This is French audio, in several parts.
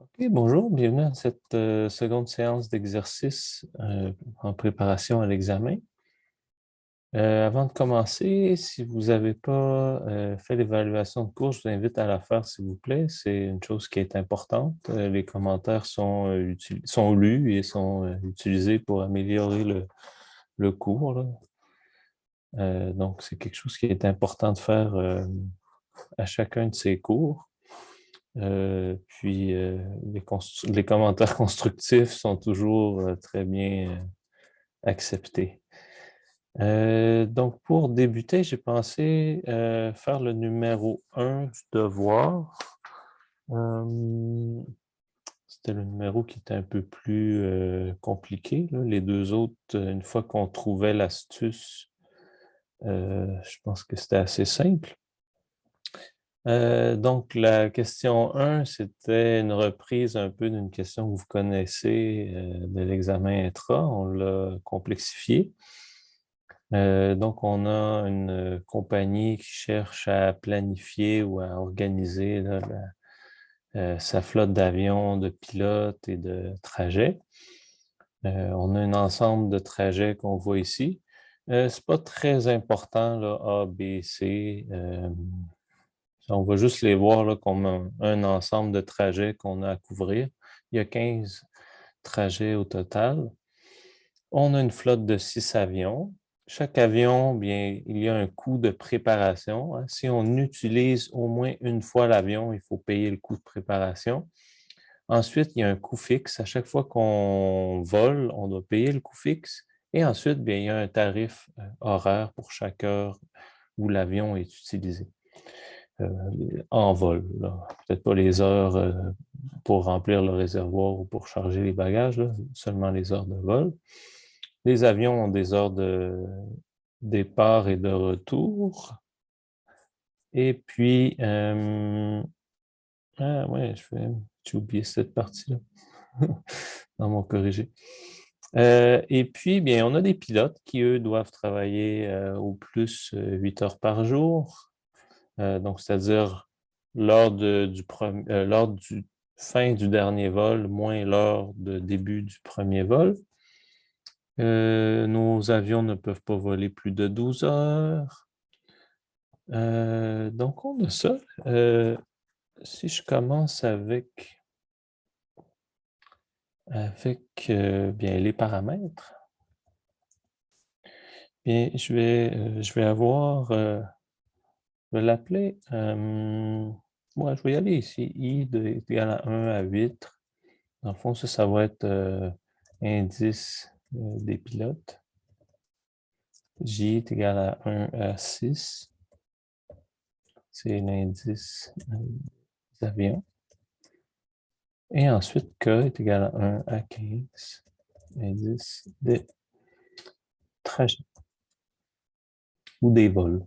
Ok, bonjour, bienvenue à cette seconde séance d'exercice en préparation à l'examen. Avant de commencer, si vous n'avez pas fait l'évaluation de cours, je vous invite à la faire, s'il vous plaît. C'est une chose qui est importante. Les commentaires sont lus et sont utilisés pour améliorer le cours, là. Donc, c'est quelque chose qui est important de faire à chacun de ces cours. Les commentaires constructifs sont toujours très bien acceptés. Donc, pour débuter, j'ai pensé faire le numéro 1 du devoir. C'était le numéro qui était un peu plus compliqué, là. Les deux autres, une fois qu'on trouvait l'astuce, je pense que c'était assez simple. Donc, la question 1, c'était une reprise un peu d'une question que vous connaissez de l'examen intra. On l'a complexifié. Donc, on a une compagnie qui cherche à planifier ou à organiser là, sa flotte d'avions, de pilotes et de trajets. On a un ensemble de trajets qu'on voit ici. C'est pas très important, là, A, B, C. On va juste les voir là, comme un ensemble de trajets qu'on a à couvrir. Il y a 15 trajets au total. On a une flotte de 6 avions. Chaque avion, bien, il y a un coût de préparation, hein. Si on utilise au moins une fois l'avion, il faut payer le coût de préparation. Ensuite, il y a un coût fixe. À chaque fois qu'on vole, on doit payer le coût fixe. Et ensuite, bien, il y a un tarif horaire pour chaque heure où l'avion est utilisé en vol, là. Peut-être pas les heures pour remplir le réservoir ou pour charger les bagages, là, seulement les heures de vol. Les avions ont des heures de départ et de retour. Et puis, ah ouais, j'ai oublié cette partie-là dans mon corrigé. Et puis, bien, on a des pilotes qui, eux, doivent travailler au plus 8 heures par jour. Donc, c'est-à-dire lors du fin du dernier vol, moins lors de début du premier vol. Nos avions ne peuvent pas voler plus de 12 heures. Donc, on a ça. Si je commence avec bien, les paramètres, bien, je vais avoir, je vais l'appeler, ouais, je vais y aller ici, est égal à 1 à 8. Dans le fond, ça va être indice des pilotes. J est égal à 1 à 6. C'est l'indice des avions. Et ensuite, K est égal à 1 à 15. Indice des trajets ou des vols.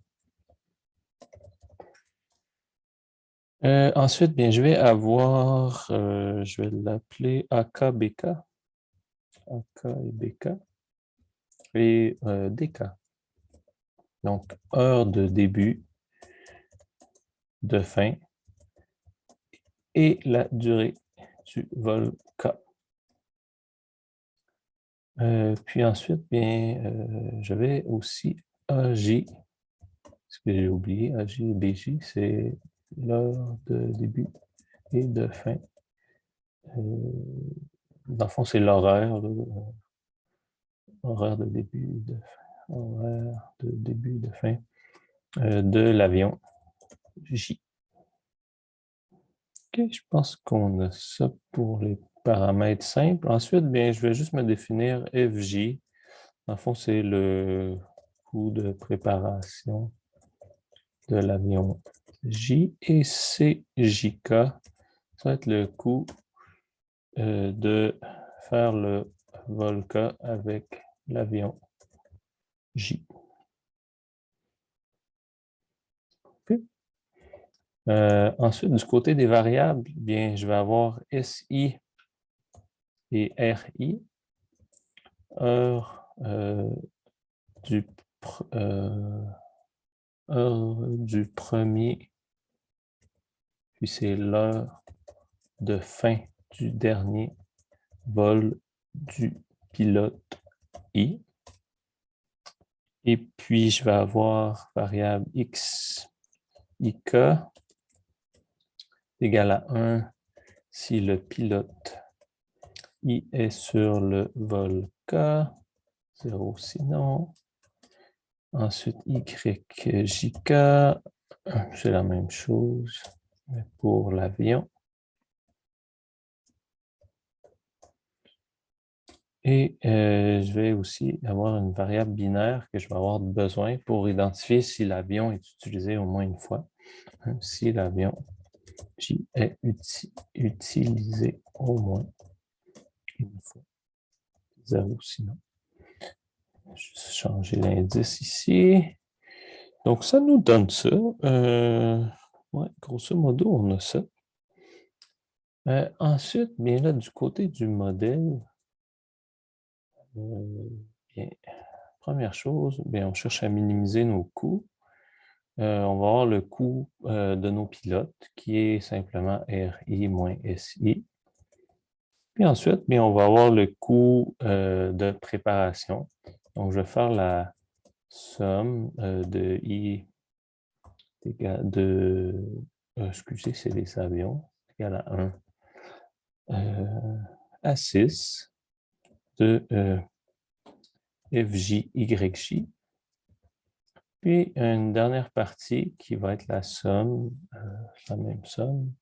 Ensuite, bien, je vais avoir, je vais l'appeler AKBK. AK et BK. Et DK. Donc, heure de début, de fin et la durée du vol K. Puis ensuite, bien, je vais aussi AJ, ce que j'ai oublié, AJ et BJ, c'est l'heure de début et de fin. Dans le fond, c'est l'horaire, horaire de début et de fin, horaire de début et de fin de l'avion J. OK, je pense qu'on a ça pour les paramètres simples. Ensuite, bien, je vais juste me définir FJ. Dans le fond, c'est le coût de préparation de l'avion J et CJK. Ça va être le coût de faire le vol K avec l'avion J. Okay. Ensuite, du côté des variables, bien, je vais avoir SI et RI, heure, du, heure du premier, puis c'est l'heure de fin du dernier vol du pilote I. Et puis, je vais avoir variable x, ik, égale à 1 si le pilote I est sur le vol K, 0 sinon. Ensuite, YJK, c'est la même chose mais pour l'avion. Et je vais aussi avoir une variable binaire que je vais avoir besoin pour identifier si l'avion est utilisé au moins une fois. Si l'avion J est utilisé au moins une fois. 0 sinon. Je vais juste changer l'indice ici. Donc, ça nous donne ça. Ouais, grosso modo, on a ça. Ensuite, bien là, du côté du modèle, bien, première chose, bien, on cherche à minimiser nos coûts. On va avoir le coût de nos pilotes, qui est simplement RI moins SI. Puis ensuite, bien, on va avoir le coût de préparation. Donc, je vais faire la somme de I excusez, c'est les avions, égal à 1 à 6 de FJ, YJ. Puis une dernière partie qui va être la somme, la même somme.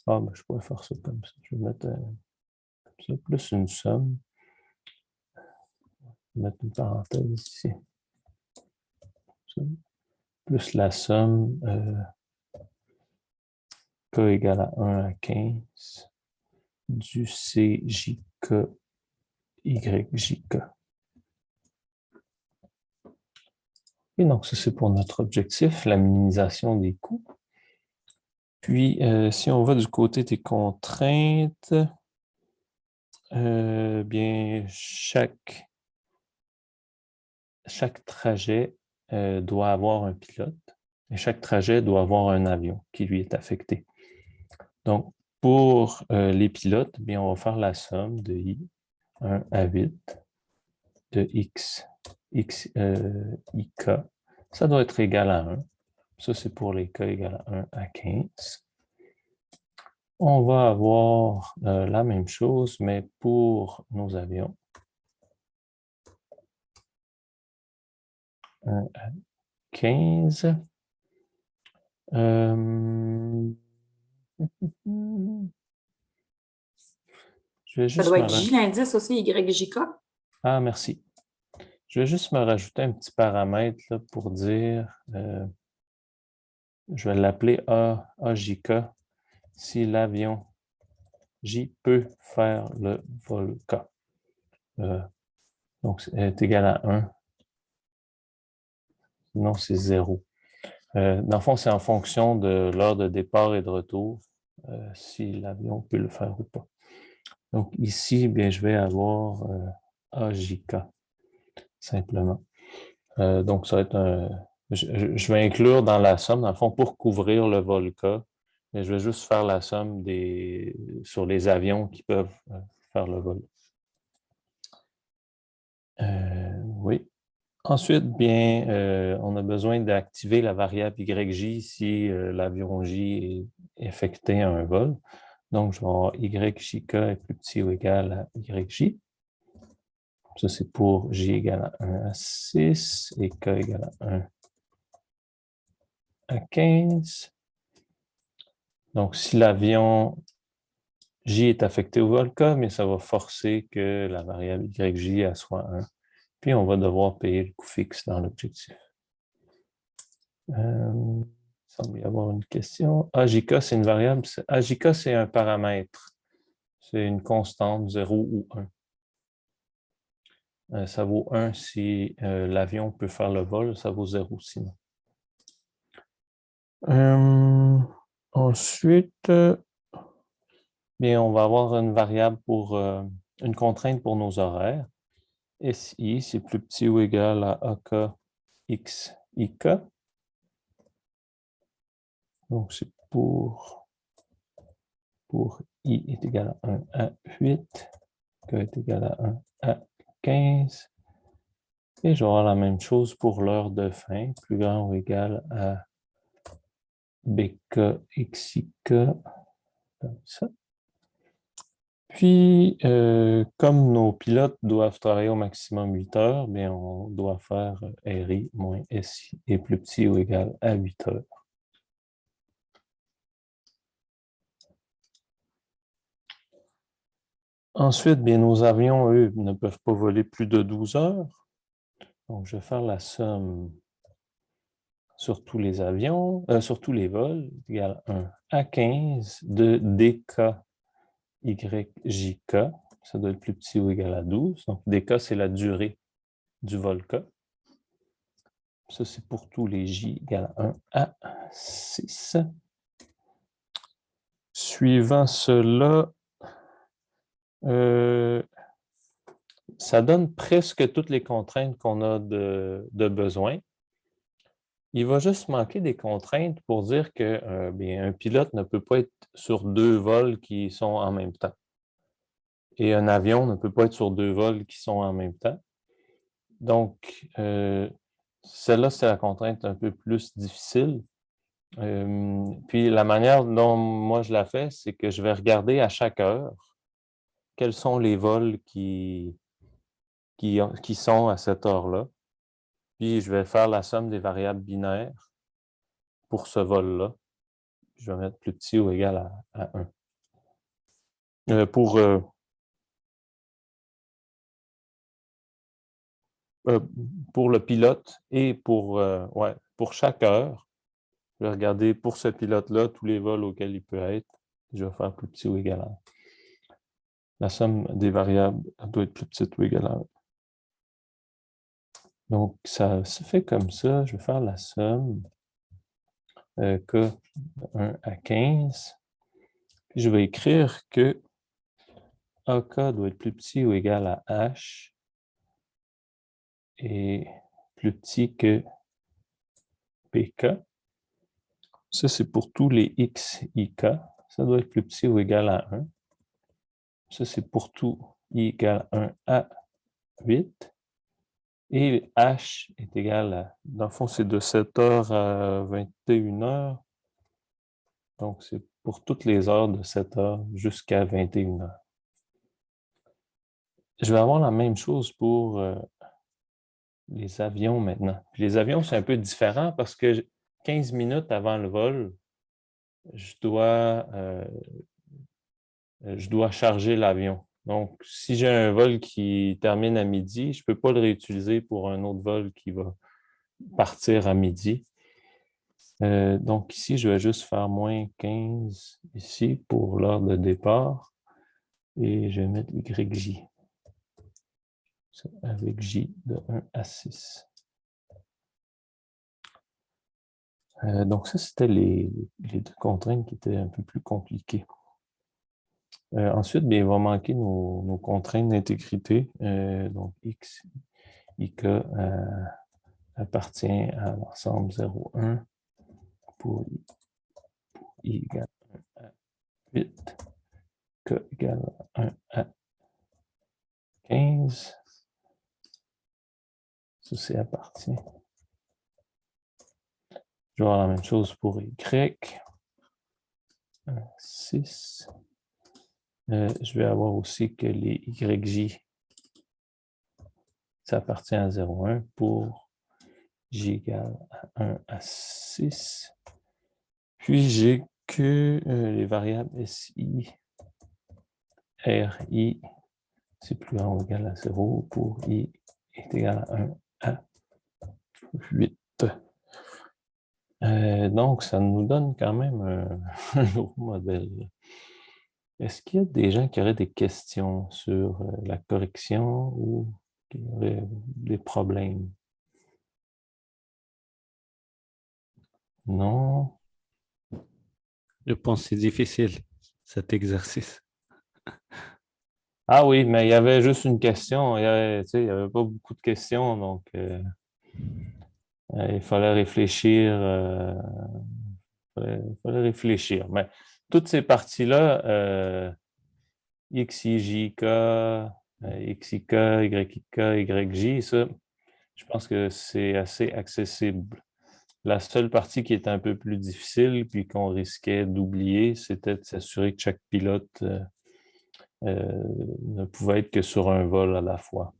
Ah, ben, je pourrais faire ça comme ça. Je vais mettre comme ça, plus une somme. Je vais mettre une parenthèse ici. Ça. Plus la somme K égale à 1 à 15 du CJK YJK. Et donc, ça, c'est pour notre objectif, la minimisation des coûts. Puis, si on va du côté des contraintes, bien, chaque trajet doit avoir un pilote et chaque trajet doit avoir un avion qui lui est affecté. Donc, pour les pilotes, bien, on va faire la somme de I 1 à 8 de X, IK. Ça doit être égal à 1. Ça, c'est pour les K égal à 1 à 15. On va avoir la même chose, mais pour nos avions. 1 à 15. Je vais Ça juste doit être J l'indice aussi, YJK. Ah, merci. Je vais juste me rajouter un petit paramètre là, pour dire, je vais l'appeler AJK, si l'avion J peut faire le vol K. Donc, c'est égal à 1. Sinon, c'est 0. Dans le fond, c'est en fonction de l'heure de départ et de retour, si l'avion peut le faire ou pas. Donc, ici, bien, je vais avoir AJK, simplement. Donc, ça va être je vais inclure dans la somme, dans le fond, pour couvrir le vol K, mais je vais juste faire la somme sur les avions qui peuvent faire le vol. Oui. Ensuite, bien, on a besoin d'activer la variable YJ si l'avion J est affecté à un vol. Donc, je vais avoir YJK est plus petit ou égal à YJ. Ça, c'est pour J égale à 1 à 6 et K égale à 1 à 15. Donc, si l'avion J est affecté au vol K, mais ça va forcer que la variable YJ soit 1. Puis, on va devoir payer le coût fixe dans l'objectif. Il semble y avoir une question. AJK, c'est une variable. AJK, c'est un paramètre. C'est une constante, 0 ou 1. Ça vaut 1 si l'avion peut faire le vol, ça vaut 0 sinon. Ensuite, bien, on va avoir une variable pour une contrainte pour nos horaires. SI, c'est plus petit ou égal à AK X IK. Donc, c'est pour pour I est égal à 1 à 8, K est égal à 1 à 15. Et je vais avoir la même chose pour l'heure de fin, plus grand ou égal à BK XIK, comme ça. Puis, comme nos pilotes doivent travailler au maximum 8 heures, bien, on doit faire RI moins SI est plus petit ou égal à 8 heures. Ensuite, bien, nos avions, eux, ne peuvent pas voler plus de 12 heures. Donc, je vais faire la somme sur tous les avions, sur tous les vols, égale 1 à 15 de DK YJK. Ça doit être plus petit ou égal à 12. Donc, DK, c'est la durée du vol K. Ça, c'est pour tous les J égale à 1 à 6. Suivant cela, ça donne presque toutes les contraintes qu'on a de besoin. Il va juste manquer des contraintes pour dire que bien, un pilote ne peut pas être sur 2 vols qui sont en même temps. Et un avion ne peut pas être sur 2 vols qui sont en même temps. Donc, celle-là, c'est la contrainte un peu plus difficile. Puis la manière dont moi je la fais, c'est que je vais regarder à chaque heure quels sont les vols qui sont à cette heure-là. Puis je vais faire la somme des variables binaires pour ce vol-là. Je vais mettre plus petit ou égal à 1. Pour le pilote et pour chaque heure, je vais regarder pour ce pilote-là tous les vols auxquels il peut être. Je vais faire plus petit ou égal à 1. La somme des variables doit être plus petite ou égale à 1. Donc, ça se fait comme ça. Je vais faire la somme K de 1 à 15. Puis je vais écrire que AK doit être plus petit ou égal à H et plus petit que PK. Ça, c'est pour tous les XIK. Ça doit être plus petit ou égal à 1. Ça, c'est pour tout I égale 1 à 8. Et H est égal à, dans le fond, c'est de 7 heures à 21 heures. Donc, c'est pour toutes les heures de 7 heures jusqu'à 21 heures. Je vais avoir la même chose pour les avions maintenant. Puis les avions, c'est un peu différent parce que 15 minutes avant le vol, je dois charger l'avion. Donc, si j'ai un vol qui termine à midi, je ne peux pas le réutiliser pour un autre vol qui va partir à midi. Donc, ici, je vais juste faire moins 15 ici pour l'heure de départ. Et je vais mettre YJ. Avec J de 1 à 6. Donc, ça, c'était les 2 contraintes qui étaient un peu plus compliquées. Ensuite, bien, il va manquer nos contraintes d'intégrité. Donc, X, IK appartient à l'ensemble 0,1 pour I égale 1 à 8, K égale 1 à 15. Ça, c'est appartient. Je vais avoir la même chose pour Y. 6. Je vais avoir aussi que les YJ, ça appartient à 0,1 pour J égale à 1 à 6. Puis j'ai que les variables SI, RI, c'est plus grand ou égal à 0 pour I est égal à 1 à 8. Donc, ça nous donne quand même un lourd modèle. Est-ce qu'il y a des gens qui auraient des questions sur la correction ou qui auraient des problèmes? Non? Je pense que c'est difficile, cet exercice. Ah oui, mais il y avait juste une question. Il n'y avait, pas beaucoup de questions, donc il fallait réfléchir. Mais toutes ces parties-là, X, Y, J, K, X, Y, Y, Y, J, ça, je pense que c'est assez accessible. La seule partie qui est un peu plus difficile, puis qu'on risquait d'oublier, c'était de s'assurer que chaque pilote ne pouvait être que sur un vol à la fois.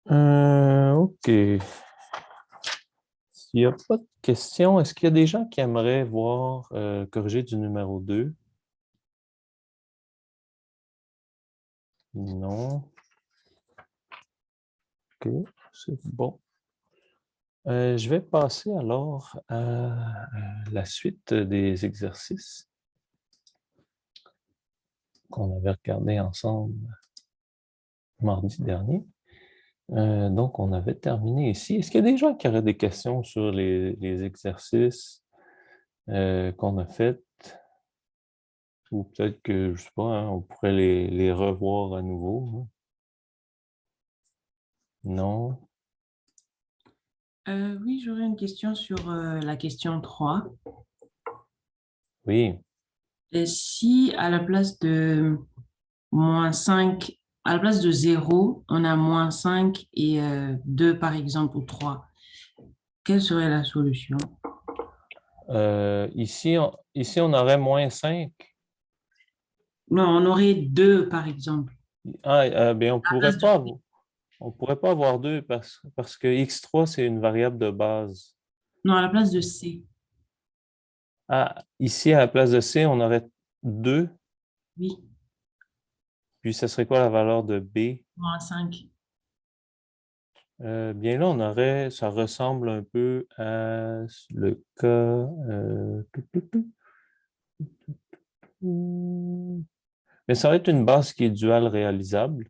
OK. S'il n'y a pas de questions, est-ce qu'il y a des gens qui aimeraient voir corriger du numéro 2? Non. OK, c'est bon. Je vais passer alors à la suite des exercices qu'on avait regardés ensemble mardi dernier. Donc, on avait terminé ici. Est-ce qu'il y a des gens qui auraient des questions sur les exercices qu'on a faits? Ou peut-être que, je ne sais pas, hein, on pourrait les revoir à nouveau, hein? Non? Oui, j'aurais une question sur la question 3. Oui. Et si à la place de -5, à la place de 0, on a -5 et 2 par exemple, ou 3, quelle serait la solution? Ici, on aurait -5. Non, on aurait 2 par exemple. Bien, À la place de... on pourrait pas avoir 2 parce que x3, c'est une variable de base. Non, à la place de C. Ici, à la place de c, on aurait 2. Oui, Puis, ce serait quoi la valeur de b? -5. Bien là, ça ressemble un peu à le cas... Mais ça va être une base qui est duale réalisable.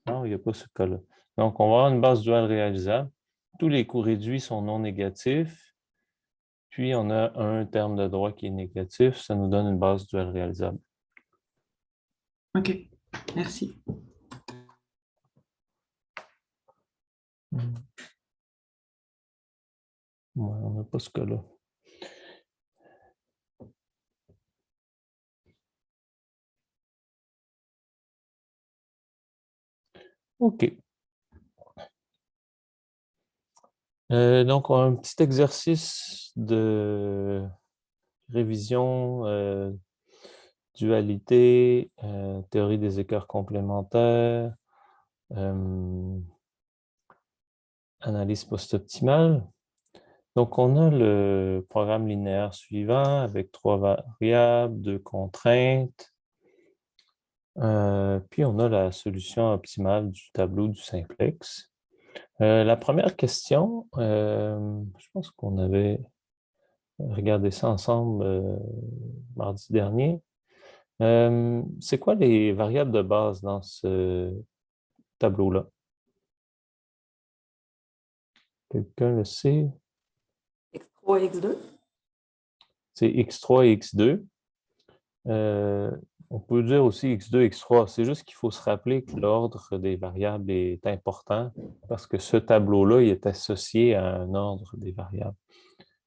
Non, il n'y a pas ce cas-là. Donc, on va avoir une base duale réalisable. Tous les coûts réduits sont non négatifs. Puis, on a un terme de droit qui est négatif. Ça nous donne une base duale réalisable. OK, merci. Ouais, on n'a pas ce cas-là. OK. Donc, on a un petit exercice de révision, dualité, théorie des écarts complémentaires, analyse post-optimale. Donc, on a le programme linéaire suivant avec 3 variables, 2 contraintes. Puis, on a la solution optimale du tableau du simplex. La première question, je pense qu'on avait regardé ça ensemble mardi dernier. C'est quoi les variables de base dans ce tableau-là? Quelqu'un le sait? X3 et X2. C'est x3 et x2. On peut dire aussi x2, x3. C'est juste qu'il faut se rappeler que l'ordre des variables est important parce que ce tableau-là est associé à un ordre des variables.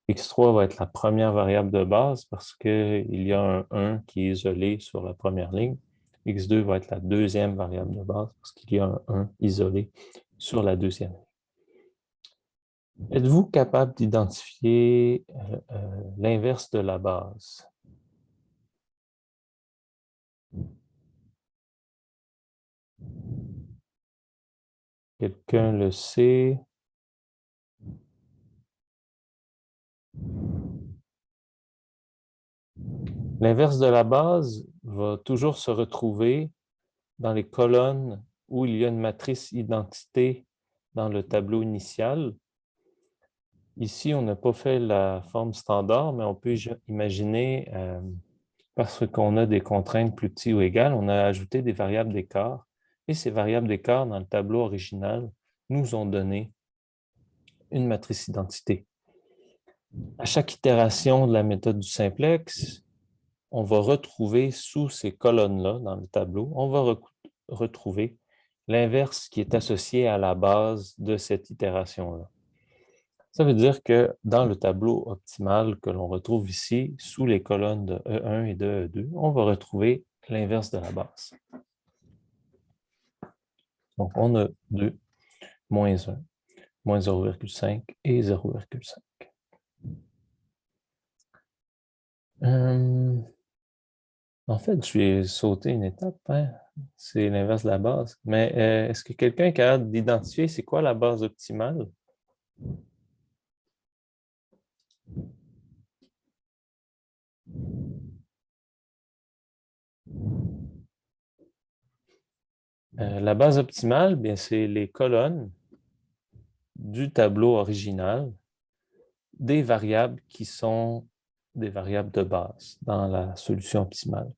x3 va être la première variable de base parce qu'il y a un 1 qui est isolé sur la première ligne. x2 va être la deuxième variable de base parce qu'il y a un 1 isolé sur la deuxième ligne. Êtes-vous capable d'identifier l'inverse de la base? Quelqu'un le sait? L'inverse de la base va toujours se retrouver dans les colonnes où il y a une matrice identité dans le tableau initial. Ici, on n'a pas fait la forme standard, mais on peut imaginer, parce qu'on a des contraintes plus petites ou égales, on a ajouté des variables d'écart. Et ces variables d'écart, dans le tableau original, nous ont donné une matrice identité. À chaque itération de la méthode du simplex, on va retrouver sous ces colonnes-là, dans le tableau, on va retrouver l'inverse qui est associé à la base de cette itération-là. Ça veut dire que dans le tableau optimal que l'on retrouve ici, sous les colonnes de E1 et de E2, on va retrouver l'inverse de la base. Donc, on a 2, moins 1, moins 0,5 et 0,5. En fait, je vais sauter une étape, hein? C'est l'inverse de la base. Mais est-ce que quelqu'un est capable d'identifier c'est quoi la base optimale? La base optimale, bien, c'est les colonnes du tableau original des variables qui sont des variables de base dans la solution optimale.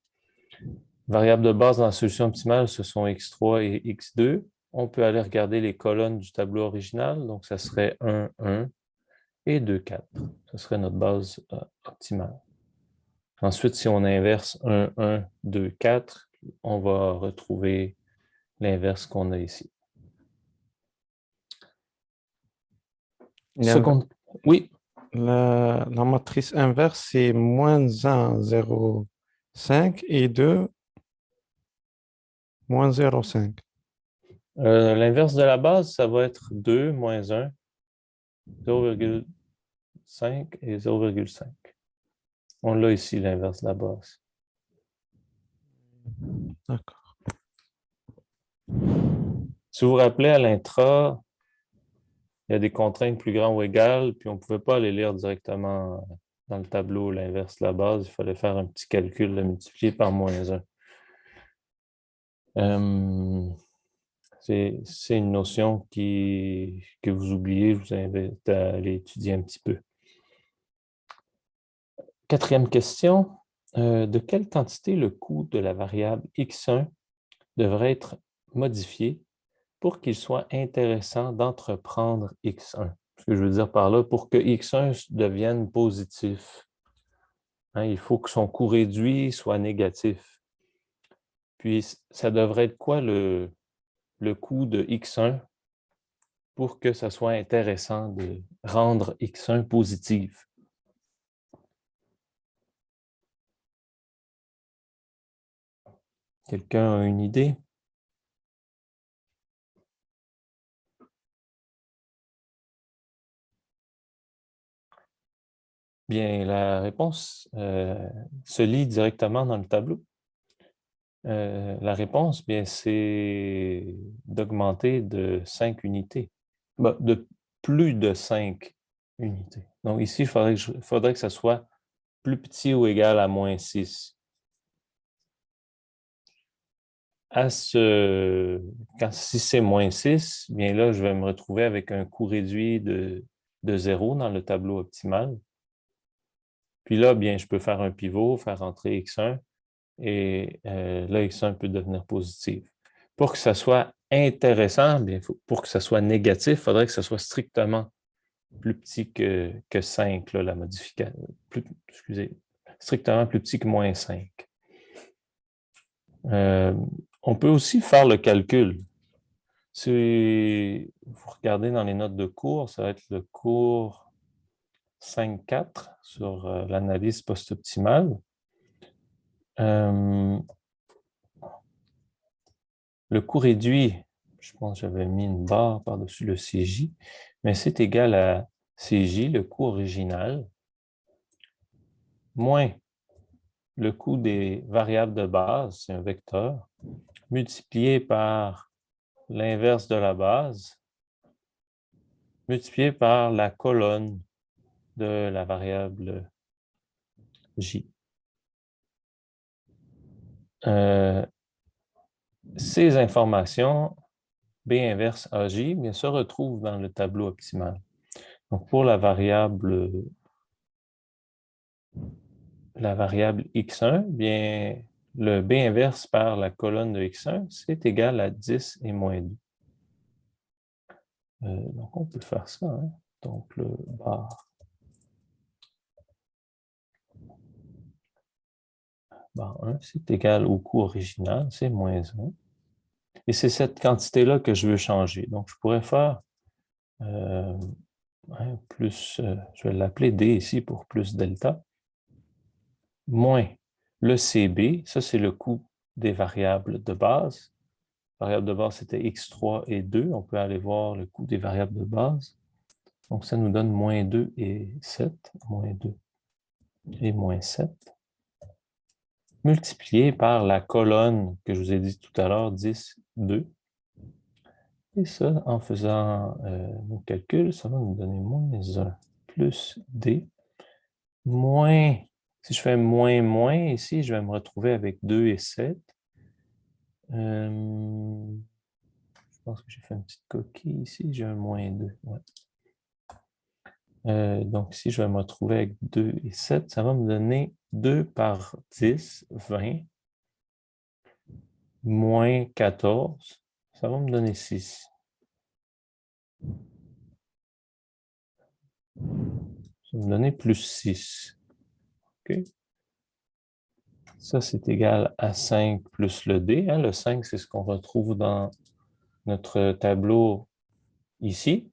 Variables de base dans la solution optimale, ce sont x3 et x2. On peut aller regarder les colonnes du tableau original, donc ça serait 1, 1 et 2, 4. Ce serait notre base optimale. Ensuite, si on inverse 1, 1, 2, 4, on va retrouver l'inverse qu'on a ici. Seconde... Oui. La matrice inverse, c'est moins 1, 0, 5 et 2, moins 0,5. L'inverse de la base, ça va être 2, moins 1, 0,5 et 0,5. On l'a ici, l'inverse de la base. D'accord. Si vous vous rappelez, à l'intra, il y a des contraintes plus grandes ou égales, puis on ne pouvait pas les lire directement dans le tableau, l'inverse de la base. Il fallait faire un petit calcul, le multiplier par moins 1. C'est une notion que vous oubliez, je vous invite à aller étudier un petit peu. Quatrième question. De quelle quantité le coût de la variable x1 devrait être modifié pour qu'il soit intéressant d'entreprendre x1? Ce que je veux dire par là, pour que x1 devienne positif, hein, il faut que son coût réduit soit négatif. Puis, ça devrait être quoi le coût de x1 pour que ça soit intéressant de rendre x1 positif? Quelqu'un a une idée? Bien, la réponse se lit directement dans le tableau. La réponse, bien, c'est d'augmenter de 5 unités. De plus de 5 unités. Donc ici, il faudrait que ça soit plus petit ou égal à moins 6. Si c'est moins 6, bien là, je vais me retrouver avec un coût réduit de 0 dans le tableau optimal. Puis là, bien, je peux faire un pivot, faire entrer x1, et là, x1 peut devenir positif. Pour que ça soit intéressant, bien, pour que ça soit négatif, il faudrait que ça soit strictement plus petit que 5, là, la modification. Excusez, strictement plus petit que moins 5. On peut aussi faire le calcul. Si vous regardez dans les notes de cours, ça va être le cours 5.4 sur l'analyse post-optimale. Le coût réduit, je pense que j'avais mis une barre par-dessus le CJ, mais c'est égal à CJ, le coût original, moins le coût des variables de base, c'est un vecteur, multiplié par l'inverse de la base, multiplié par la colonne de la variable J. Ces informations, B inverse AJ, bien, se retrouvent dans le tableau optimal. Donc, pour la variable x1, bien, le B inverse par la colonne de x1, c'est égal à 10 et moins 2. Donc, on peut faire ça. Hein? Donc, le bar 1, c'est égal au coût original, c'est moins 1. Et c'est cette quantité-là que je veux changer. Donc, je pourrais faire hein, plus, je vais l'appeler D ici pour plus delta, moins le CB, ça c'est le coût des variables de base. Variable de base, c'était x3 et 2. On peut aller voir le coût des variables de base. Donc, ça nous donne moins 2 et 7. Moins 2 et moins 7. Multiplié par la colonne que je vous ai dit tout à l'heure, 10, 2. Et ça, en faisant nos calculs, ça va nous donner moins 1 plus D. Moins, si je fais moins, moins, ici, je vais me retrouver avec 2 et 7. Je pense que j'ai fait une petite coquille ici. J'ai un moins 2. Ouais. Donc, si je vais me retrouver avec 2 et 7, ça va me donner 2 par 10, 20, moins 14, ça va me donner 6. Ça va me donner plus 6. OK? Ça, c'est égal à 5 plus le D. Hein? Le 5, c'est ce qu'on retrouve dans notre tableau ici.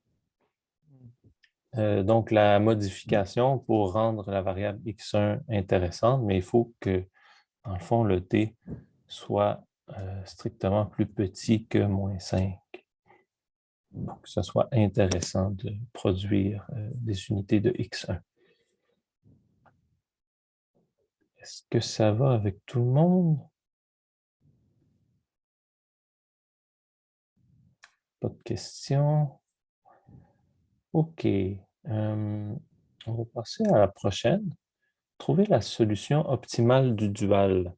Donc, la modification pour rendre la variable x1 intéressante, mais il faut que, dans le fond, le D soit strictement plus petit que moins 5. Pour que ce soit intéressant de produire des unités de x1. Est-ce que ça va avec tout le monde? Pas de questions? OK. On va passer à la prochaine. Trouver la solution optimale du dual.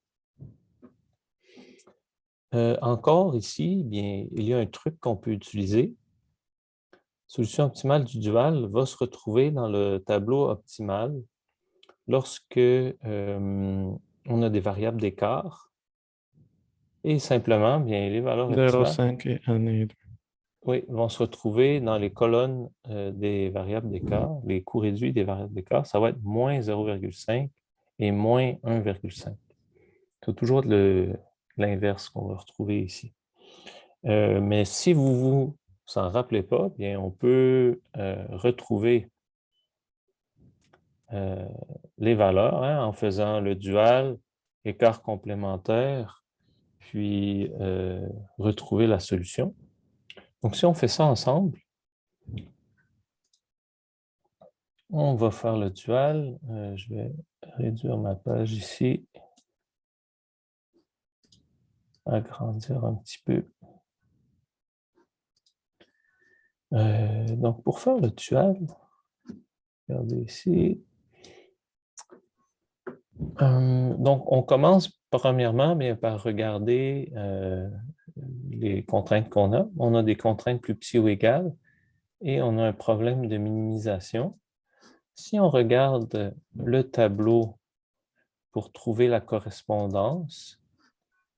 Encore ici, bien, il y a un truc qu'on peut utiliser. Solution optimale du dual va se retrouver dans le tableau optimal lorsque on a des variables d'écart et simplement, bien, les valeurs 0, optimales 5 et 1 et 2. oui, vont se retrouver dans les colonnes des variables d'écart, les coûts réduits des variables d'écart. Ça va être moins 0,5 et moins 1,5. C'est toujours l'inverse qu'on va retrouver ici. Mais si vous vous en rappelez pas, bien, on peut retrouver les valeurs hein, en faisant le dual, écart complémentaire, puis retrouver la solution. Donc, si on fait ça ensemble, on va faire le dual. Je vais réduire ma page ici, agrandir un petit peu. Donc, pour faire le dual, regardez ici. Donc, on commence premièrement bien, par regarder les contraintes qu'on a. On a des contraintes plus petites ou égales et on a un problème de minimisation. Si on regarde le tableau pour trouver la correspondance,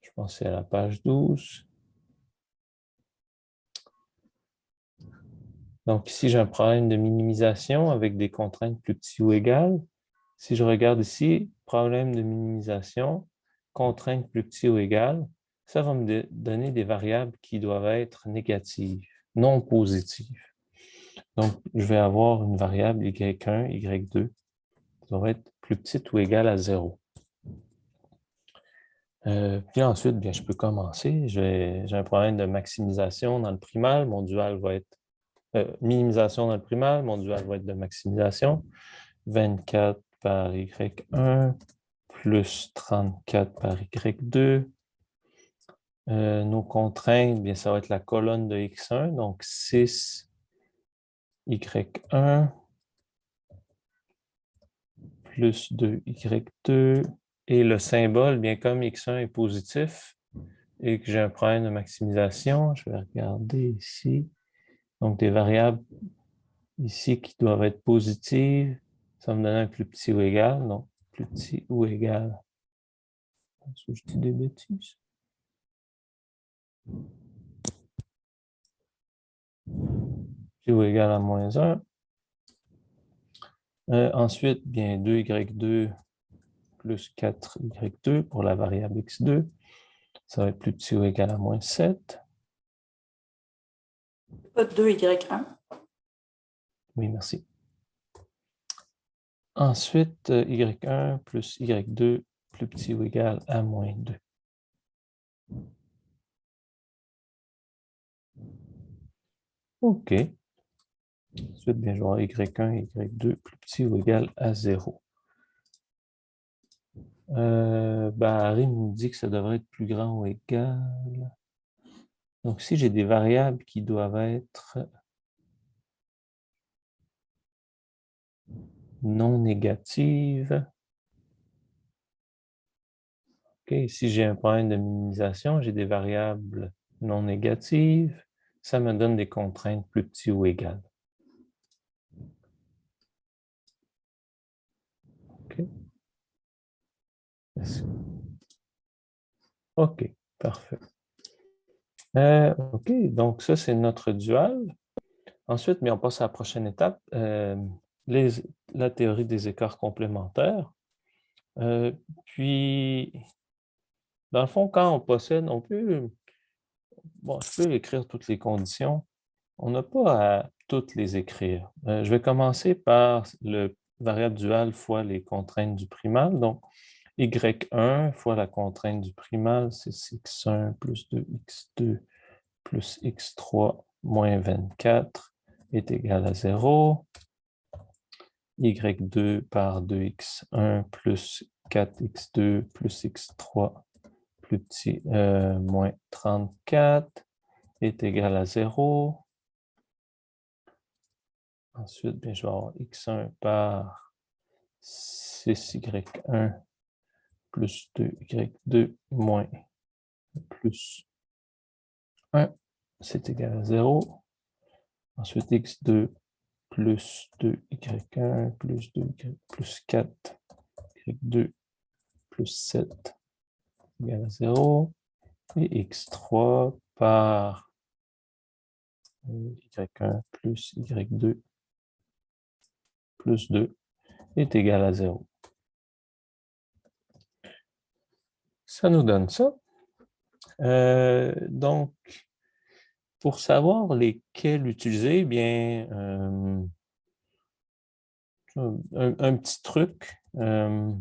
je pense que c'est à la page 12. Donc ici, j'ai un problème de minimisation avec des contraintes plus petites ou égales. Si je regarde ici, problème de minimisation, contraintes plus petites ou égales, ça va me donner des variables qui doivent être négatives, non positives. Donc, je vais avoir une variable y1, y2, qui doit être plus petite ou égale à 0. Puis ensuite, bien, je peux commencer. J'ai un problème de maximisation dans le primal. Mon dual va être minimisation dans le primal. Mon dual va être de maximisation. 24 par y1 plus 34 par y2. Nos contraintes, bien, ça va être la colonne de x1, donc 6 y1 plus 2 y2. Et le symbole, bien comme x1 est positif et que j'ai un problème de maximisation, je vais regarder ici. Donc, des variables ici qui doivent être positives, ça va me donne un plus petit ou égal, donc plus petit ou égal. Est-ce que je dis des bêtises? Petit ou égal à moins 1. Ensuite, bien 2y2 plus 4y2 pour la variable x2. Ça va être plus petit ou égal à moins 7. Pas 2y1. Oui, merci. Ensuite, y1 plus y2 plus petit ou égal à moins 2. OK. Ensuite, bien, je vais avoir y1 et y2 plus petit ou égal à 0. Harry nous dit que ça devrait être plus grand ou égal. Donc, si j'ai des variables qui doivent être non négatives, OK, si j'ai un problème de minimisation, j'ai des variables non négatives, ça me donne des contraintes plus petits ou égales. OK. OK, parfait. OK, donc ça, c'est notre dual. Ensuite, on passe à la prochaine étape, la théorie des écarts complémentaires. Puis, dans le fond, quand on possède, je peux écrire toutes les conditions. On n'a pas à toutes les écrire. Je vais commencer par le variable dual fois les contraintes du primal. Donc, y1 fois la contrainte du primal, c'est x1 plus 2x2 plus x3 moins 24 est égal à 0. y2 par 2x1 plus 4x2 plus x3 plus petit moins 34 est égal à 0. Ensuite, je vais avoir x1 par 6y1 plus 2y2 moins plus 1, c'est égal à 0. Ensuite, x2 plus 2y1 plus 2y plus 4, y2 plus 7 égale à 0. Et x3 par y1 plus y2 plus 2 est égal à 0. Ça nous donne ça. Donc, pour savoir lesquels utiliser, bien, un petit truc. Dans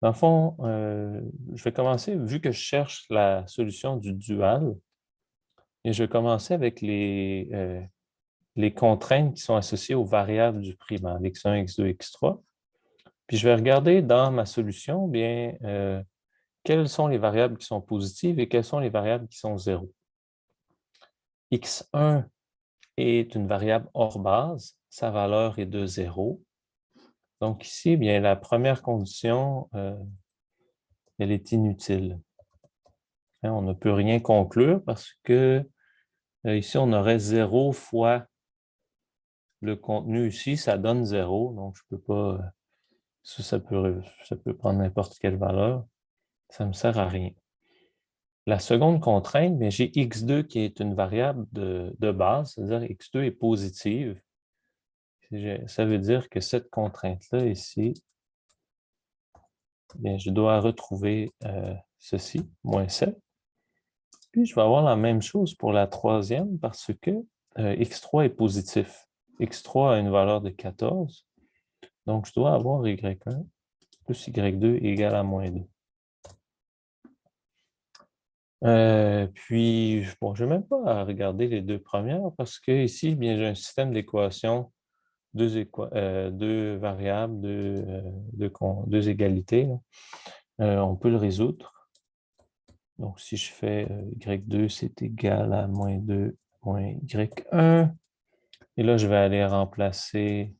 le fond, je vais commencer, vu que je cherche la solution du dual, et je vais commencer avec les contraintes qui sont associées aux variables du primaire, x1, x2, x3. Puis je vais regarder dans ma solution, bien, quelles sont les variables qui sont positives et quelles sont les variables qui sont 0. x1 est une variable hors base, sa valeur est de 0. Donc ici, bien, la première condition, elle est inutile. Hein, on ne peut rien conclure parce que ici, on aurait 0 fois le contenu ici, ça donne 0. Donc, je ne peux pas... Ça peut prendre n'importe quelle valeur. Ça ne me sert à rien. La seconde contrainte, j'ai x2 qui est une variable de base, c'est-à-dire x2 est positive. Ça veut dire que cette contrainte-là ici, bien, je dois retrouver ceci, moins 7. Puis, je vais avoir la même chose pour la troisième parce que x3 est positif. x3 a une valeur de 14. Donc, je dois avoir y1 plus y2 égale à moins 2. Puis, bon, je n'ai même pas à regarder les deux premières parce que ici, bien, j'ai un système d'équations, deux variables, deux égalités. On peut le résoudre. Donc, si je fais y2, c'est égal à moins 2 moins y1. Et là, je vais aller remplacer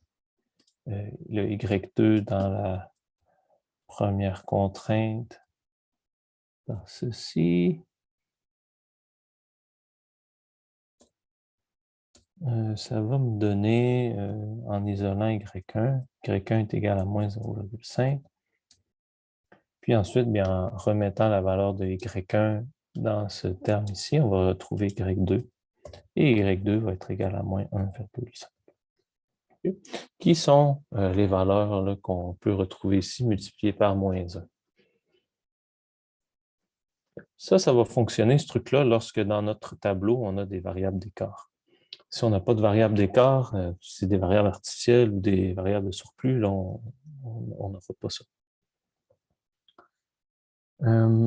le y2 dans la première contrainte par ceci. Ça va me donner, en isolant y1 est égal à moins 0,5. Puis ensuite, bien, en remettant la valeur de y1 dans ce terme ici, on va retrouver y2. Et y2 va être égal à moins 1,5. Qui sont les valeurs qu'on peut retrouver ici multipliées par moins 1. Ça va fonctionner, ce truc-là, lorsque dans notre tableau, on a des variables d'écart. Si on n'a pas de variable d'écart, si c'est des variables artificielles ou des variables de surplus, là, on n'en fait pas ça.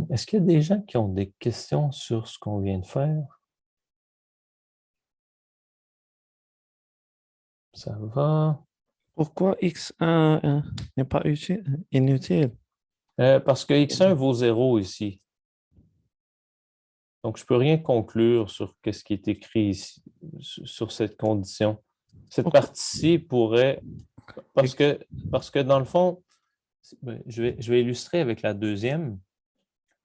Est-ce qu'il y a des gens qui ont des questions sur ce qu'on vient de faire? Ça va. Pourquoi X1 n'est pas inutile? Parce que X1 vaut 0 ici. Donc, je ne peux rien conclure sur ce qui est écrit ici, sur cette condition. Cette Pourquoi? partie-ci pourrait... Parce que dans le fond, je vais illustrer avec la deuxième,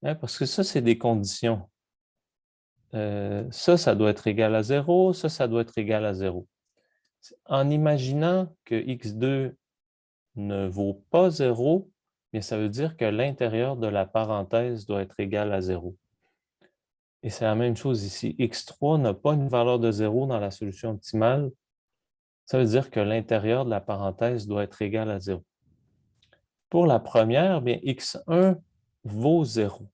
hein, parce que ça, c'est des conditions. Ça doit être égal à 0, ça doit être égal à 0. En imaginant que x2 ne vaut pas 0, mais ça veut dire que l'intérieur de la parenthèse doit être égal à 0. Et c'est la même chose ici. X3 n'a pas une valeur de 0 dans la solution optimale. Ça veut dire que l'intérieur de la parenthèse doit être égal à 0. Pour la première, bien, X1 vaut 0.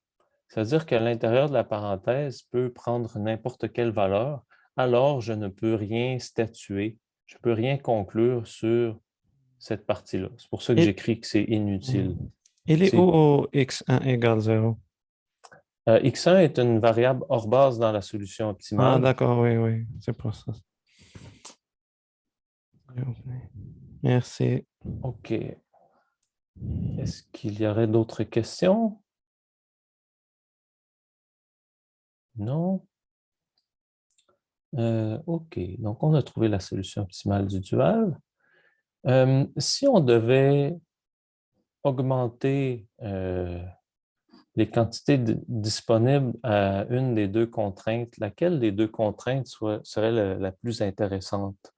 Ça veut dire que l'intérieur de la parenthèse peut prendre n'importe quelle valeur, alors je ne peux rien statuer, je ne peux rien conclure sur cette partie-là. C'est pour ça que Et- j'écris que c'est inutile. Il est C'est- où X1 égale 0? X1 est une variable hors base dans la solution Ah, optimale. d'accord, oui, c'est pour ça. Merci. OK. Est-ce qu'il y aurait d'autres questions? Non? OK. Donc, on a trouvé la solution optimale du dual. Si on devait augmenter les quantités disponibles à une des deux contraintes, laquelle des deux contraintes serait la plus intéressante?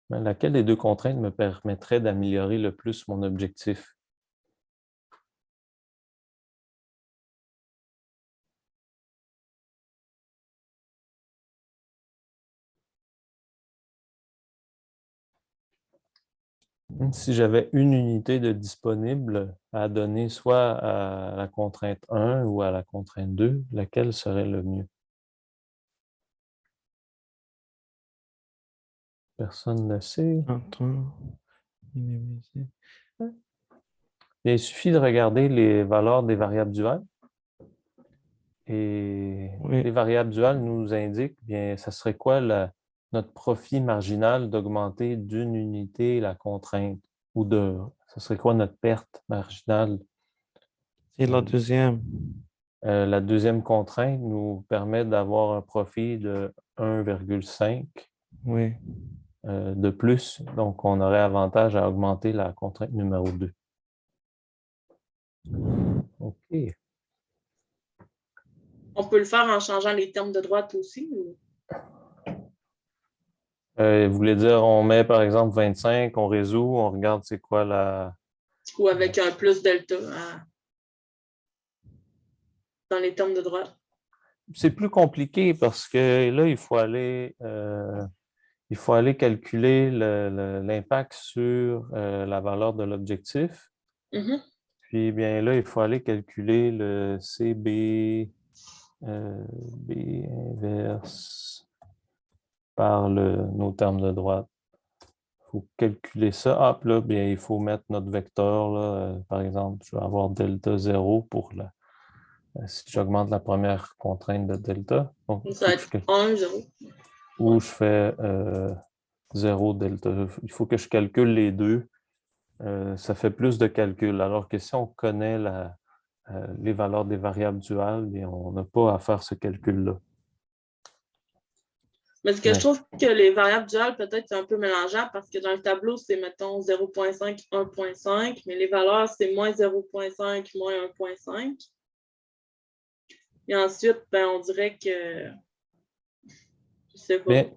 Laquelle des deux contraintes me permettrait d'améliorer le plus mon objectif? Si j'avais une unité de disponible à donner soit à la contrainte 1 ou à la contrainte 2, laquelle serait le mieux? Personne ne le sait. Attends. Il suffit de regarder les valeurs des variables duales. Et Oui. les variables duales nous indiquent, bien, ça serait quoi notre profit marginal d'augmenter d'une unité la contrainte? Ou ça serait quoi notre perte marginale? C'est la deuxième. La deuxième contrainte nous permet d'avoir un profit de 1,5 Oui. de plus. Donc, on aurait avantage à augmenter la contrainte numéro 2. OK. On peut le faire en changeant les termes de droite aussi. Vous voulez dire, on met par exemple 25, on résout, on regarde c'est quoi Ou avec un plus delta dans les termes de droite. C'est plus compliqué parce que là, il faut aller calculer l'impact sur la valeur de l'objectif. Mhm. Puis, bien là, il faut aller calculer le CB B inverse par nos termes de droite. Il faut calculer ça. Ah, puis là, bien, il faut mettre notre vecteur. Là, par exemple, je vais avoir delta 0 pour si j'augmente la première contrainte de delta. Donc, Ça va être 1, 0. ou je fais 0 delta. Il faut que je calcule les deux. Ça fait plus de calculs. Alors que si on connaît les valeurs des variables duales, bien, on n'a pas à faire ce calcul-là. Mais ce que je trouve que les variables duales, peut-être, c'est un peu mélangeable parce que dans le tableau, c'est, mettons, 0,5, 1,5, mais les valeurs, c'est moins 0,5, moins 1,5. Et ensuite, ben, on dirait que... Je sais pas. Bien,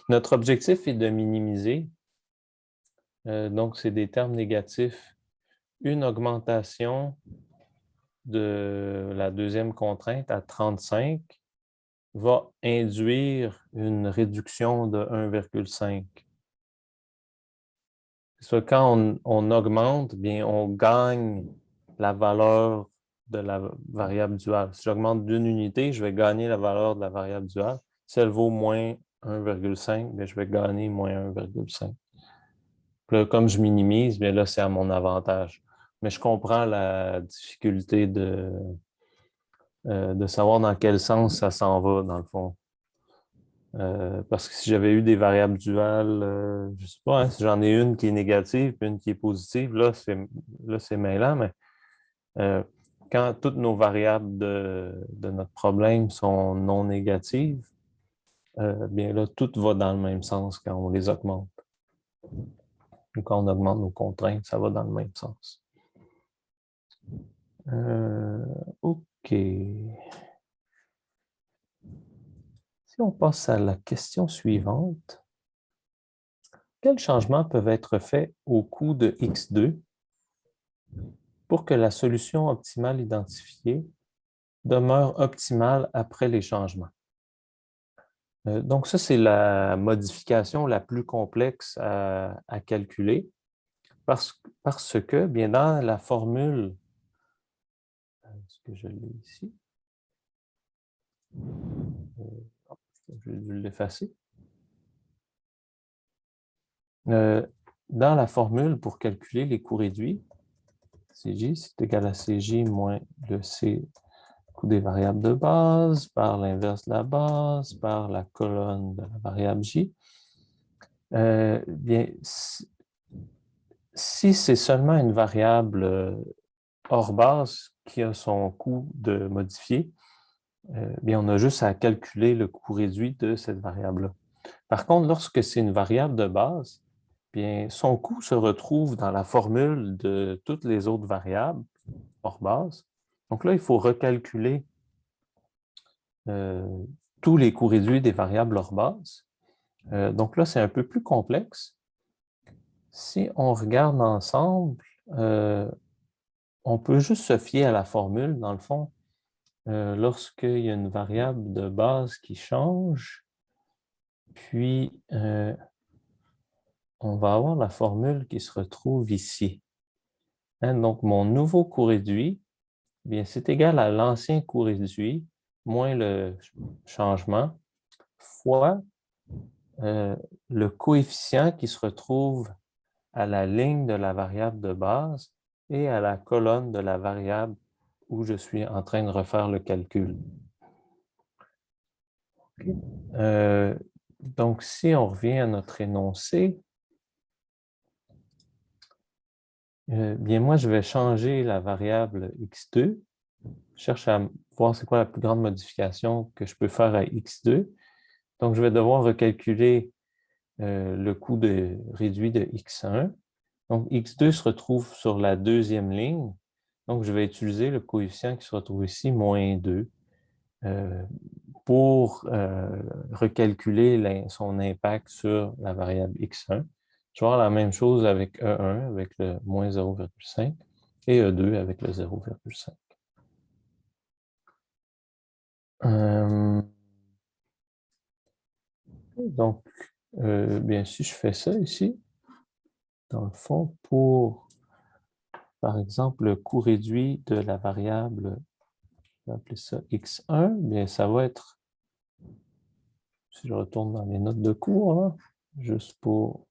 notre objectif est de minimiser. Donc, c'est des termes négatifs. Une augmentation de la deuxième contrainte à 35 va induire une réduction de 1,5. Quand on augmente, bien, on gagne la valeur de la variable duale. Si j'augmente d'une unité, je vais gagner la valeur de la variable duale. Si elle vaut moins 1,5, bien, je vais gagner moins 1,5. Là, comme je minimise, bien là, c'est à mon avantage. Mais je comprends la difficulté de savoir dans quel sens ça s'en va, dans le fond. Parce que si j'avais eu des variables duales, je ne sais pas, hein, si j'en ai une qui est négative et une qui est positive, là, c'est mêlant, mais quand toutes nos variables de notre problème sont non négatives, bien là, tout va dans le même sens quand on les augmente. Et quand on augmente nos contraintes, ça va dans le même sens. OK. Si on passe à la question suivante, quels changements peuvent être faits au coût de x2 pour que la solution optimale identifiée demeure optimale après les changements? Donc ça, c'est la modification la plus complexe à calculer parce que, bien dans la formule, est-ce que je l'ai ici? Je vais l'effacer. Dans la formule pour calculer les coûts réduits, CJ, c'est égal à CJ moins le C, coût des variables de base, par l'inverse de la base, par la colonne de la variable J. Bien, si c'est seulement une variable hors base qui a son coût de modifier, bien, on a juste à calculer le coût réduit de cette variable-là. Par contre, lorsque c'est une variable de base, bien, son coût se retrouve dans la formule de toutes les autres variables hors base. Donc là, il faut recalculer tous les coûts réduits des variables hors base. Donc là, c'est un peu plus complexe. Si on regarde ensemble, on peut juste se fier à la formule, dans le fond. Lorsqu'il y a une variable de base qui change, puis on va avoir la formule qui se retrouve ici. Hein, donc, mon nouveau coût réduit, bien, c'est égal à l'ancien coût réduit moins le changement fois le coefficient qui se retrouve à la ligne de la variable de base et à la colonne de la variable où je suis en train de refaire le calcul. Okay. Donc, si on revient à notre énoncé, bien moi, je vais changer la variable x2. Je cherche à voir c'est quoi la plus grande modification que je peux faire à x2. Donc, je vais devoir recalculer le coût réduit de x1. Donc, x2 se retrouve sur la deuxième ligne. Donc, je vais utiliser le coefficient qui se retrouve ici, moins 2, pour recalculer son impact sur la variable x1. Je vais avoir la même chose avec E1, avec le moins 0,5, et E2 avec le 0,5. Donc, bien, si je fais ça ici, dans le fond, pour, par exemple, le coût réduit de la variable, je vais appeler ça x1, bien, ça va être, si je retourne dans mes notes de cours, hein, juste pour,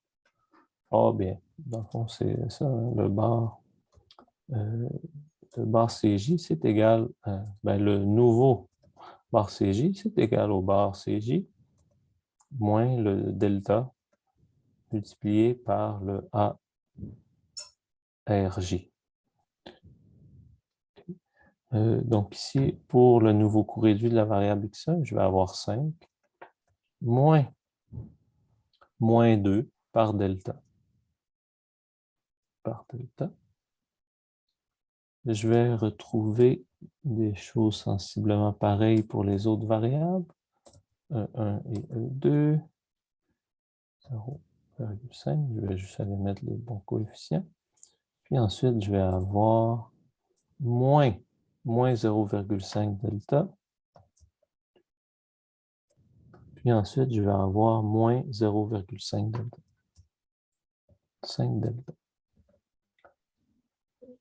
bien, dans le fond, c'est ça, hein, le bar CJ, c'est égal, ben, le nouveau bar CJ, c'est égal au bar CJ moins le delta multiplié par le ARJ. Donc ici, pour le nouveau coût réduit de la variable x1, je vais avoir 5 moins 2 par delta. Je vais retrouver des choses sensiblement pareilles pour les autres variables. E1 et E2. 0,5. Je vais juste aller mettre les bons coefficients. Puis ensuite, je vais avoir moins 0,5 delta. Puis ensuite, je vais avoir moins 0,5 delta. 5 delta.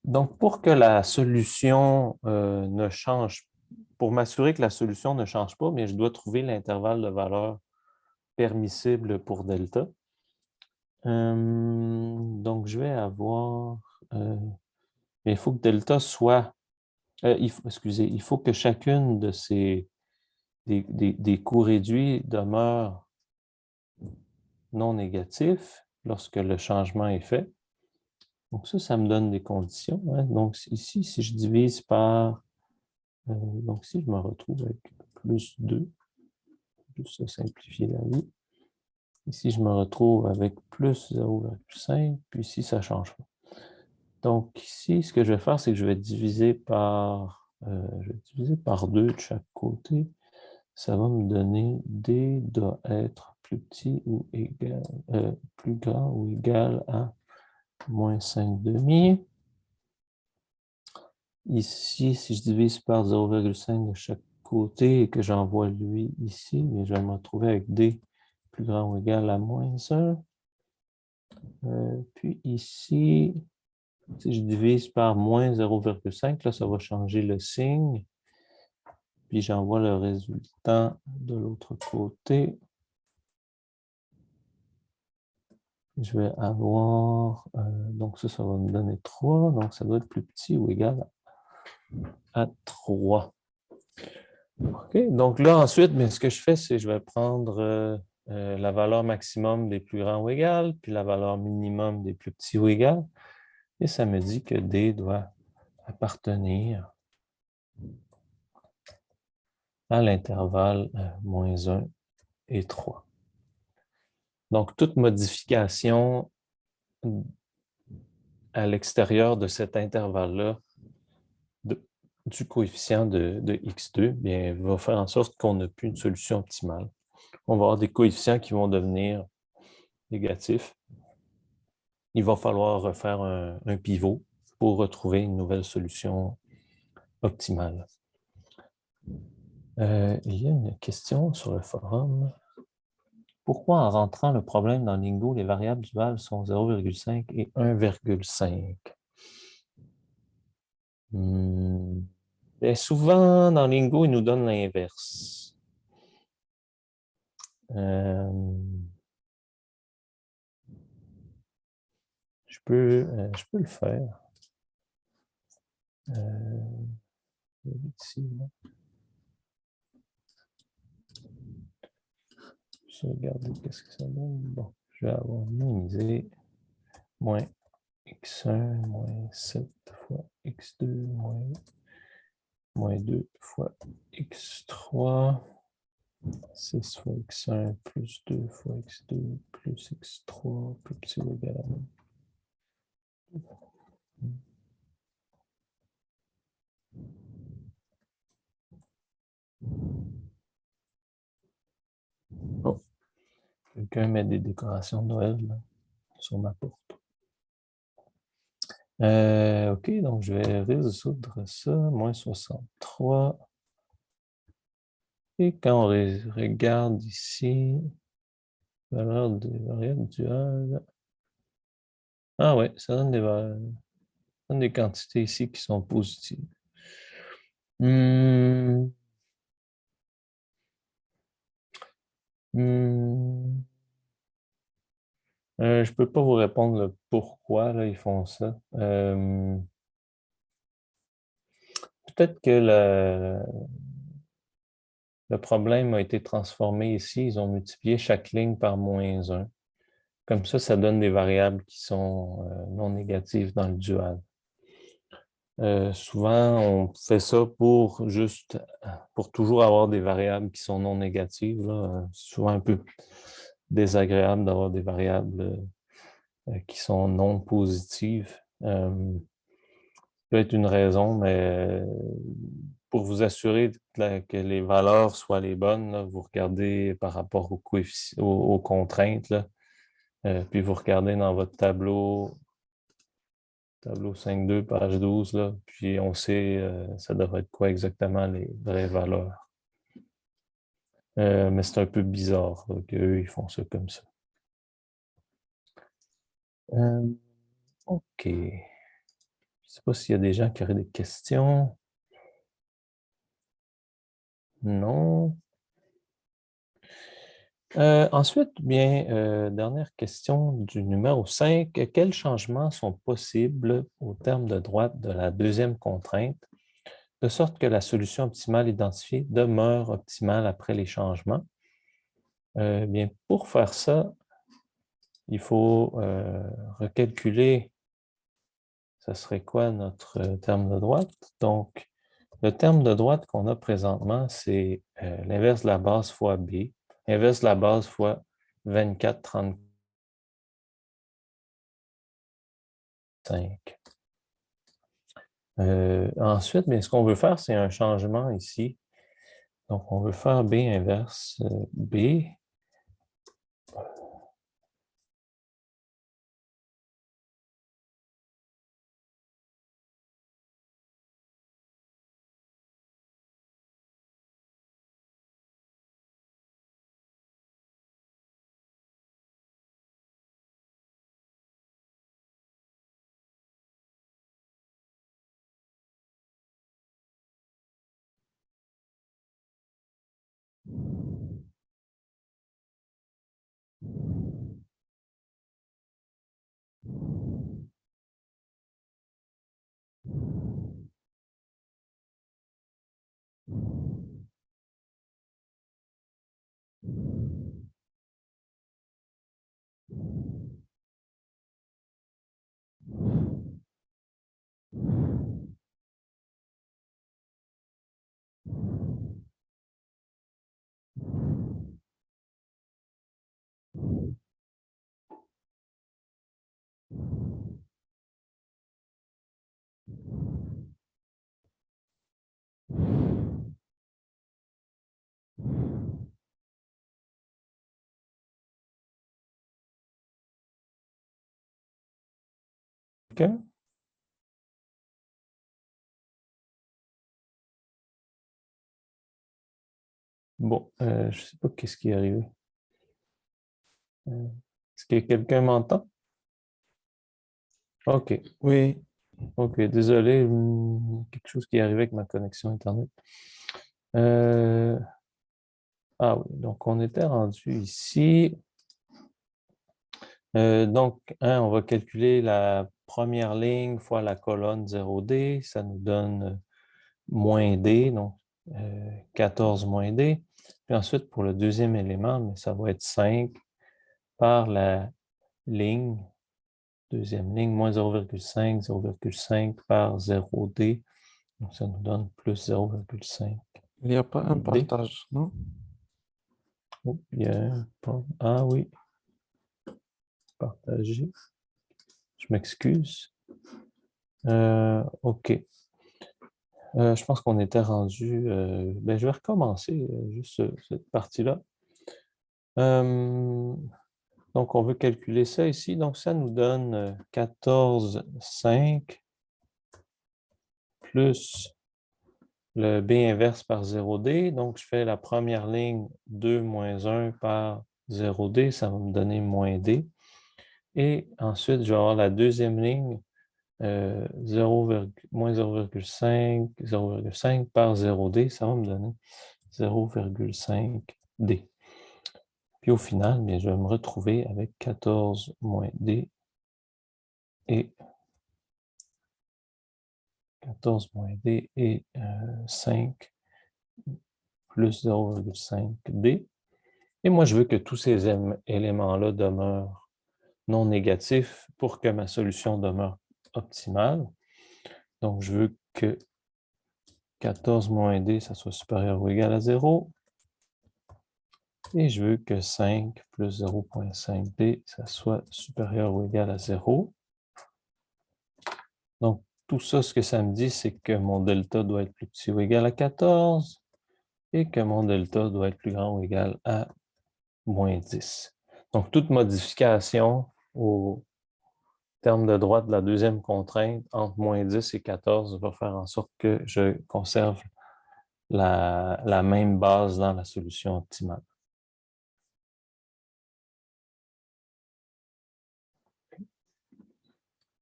Donc, pour que la solution ne change pour m'assurer que la solution ne change pas, mais je dois trouver l'intervalle de valeur permissible pour delta. Donc, je vais avoir... mais il faut que delta soit... excusez, il faut que chacune de ces des coûts réduits demeure non négatif lorsque le changement est fait. Donc ça me donne des conditions. Hein. Donc ici, si je divise par... donc si je me retrouve avec plus 2, juste simplifier la vie. Ici, je me retrouve avec plus 0,5, puis ici, ça ne change pas. Donc ici, ce que je vais faire, c'est que je vais diviser par 2 de chaque côté. Ça va me donner D doit être plus petit ou égal, plus grand ou égal à moins 5,5. Ici, si je divise par 0,5 de chaque côté et que j'envoie lui ici, mais je vais me retrouver avec D plus grand ou égal à moins 1. Puis ici, si je divise par moins 0,5, là, ça va changer le signe. Puis j'envoie le résultat de l'autre côté. Je vais avoir, donc ça va me donner 3, donc ça doit être plus petit ou égal à 3. OK, donc là ensuite, mais ce que je fais, c'est que je vais prendre la valeur maximum des plus grands ou égales, puis la valeur minimum des plus petits ou égales, et ça me dit que D doit appartenir à l'intervalle moins 1 et 3. Donc, toute modification à l'extérieur de cet intervalle-là du coefficient de x2, bien, va faire en sorte qu'on n'a plus une solution optimale. On va avoir des coefficients qui vont devenir négatifs. Il va falloir refaire un pivot pour retrouver une nouvelle solution optimale. Il y a une question sur le forum. Pourquoi en rentrant le problème dans Lingo, les variables duales sont 0,5 et 1,5? Bien, souvent, dans Lingo, il nous donne l'inverse. Je peux le faire. Ici, là. Je vais regarder qu'est-ce que ça donne. Bon, je vais avoir minimisé moins x1 moins 7 fois x2 moins 2 fois x3, 6 fois x1 plus 2 fois x2 plus x3 plus petit ou égal à 1. Oh, quelqu'un met des décorations de Noël là, sur ma porte. OK, donc je vais résoudre ça, moins 63. Et quand on regarde ici, valeur des variables duales, ah ouais, ça donne des quantités ici qui sont positives. Je ne peux pas vous répondre le pourquoi là, ils font ça. Peut-être que le problème a été transformé ici. Ils ont multiplié chaque ligne par moins 1. Comme ça donne des variables qui sont non négatives dans le dual. Souvent, on fait ça pour toujours avoir des variables qui sont non négatives. C'est souvent un peu désagréable d'avoir des variables qui sont non positives. Ça peut être une raison, mais pour vous assurer que les valeurs soient les bonnes, là, vous regardez par rapport aux contraintes, là, puis vous regardez dans votre tableau 5.2, page 12, là, puis on sait ça devrait être quoi exactement les vraies valeurs. Mais c'est un peu bizarre qu'eux, ils font ça comme ça. OK. Je ne sais pas s'il y a des gens qui auraient des questions. Non. Ensuite, bien, dernière question du numéro 5. Quels changements sont possibles au terme de droite de la deuxième contrainte, de sorte que la solution optimale identifiée demeure optimale après les changements? Bien, pour faire ça, il faut recalculer, ça serait quoi notre terme de droite? Donc, le terme de droite qu'on a présentement, c'est l'inverse de la base fois B, inverse de la base fois 24, 35. Ensuite, bien, ce qu'on veut faire, c'est un changement ici. Donc, on veut faire B inverse B. OK? Bon, je ne sais pas qu'est-ce qui est arrivé. Est-ce que quelqu'un m'entend? OK. Oui, OK, désolé, quelque chose qui est arrivé avec ma connexion Internet. Ah oui, donc on était rendu ici. Donc, on va calculer la première ligne fois la colonne 0D. Ça nous donne moins D, donc 14 moins D. Puis ensuite, pour le deuxième élément, mais ça va être 5 par la ligne, deuxième ligne, moins 0,5, 0,5 par 0D. Donc, ça nous donne plus 0,5 il n'y a pas un D. partage, non? Oh, ah oui, partager. Je m'excuse. OK. Je pense qu'on était rendu. Ben, je vais recommencer juste cette partie-là. Donc, on veut calculer ça ici. Donc, ça nous donne 14,5 plus le B inverse par 0D. Donc, je fais la première ligne 2 moins 1 par 0D. Ça va me donner moins D. Et ensuite, je vais avoir la deuxième ligne, moins 0,5 par 0D. Ça va me donner 0,5D. Puis au final, bien, je vais me retrouver avec 14 moins D et 14 moins D et 5 plus 0,5D. Et moi, je veux que tous ces éléments-là demeurent non négatifs pour que ma solution demeure optimale. Donc, je veux que 14 moins D, ça soit supérieur ou égal à 0. Et je veux que 5 plus 0,5D, ça soit supérieur ou égal à 0. Donc, tout ça, ce que ça me dit, c'est que mon delta doit être plus petit ou égal à 14 et que mon delta doit être plus grand ou égal à moins 10. Donc, toute modification au terme de droite de la deuxième contrainte entre moins 10 et 14 va faire en sorte que je conserve la même base dans la solution optimale.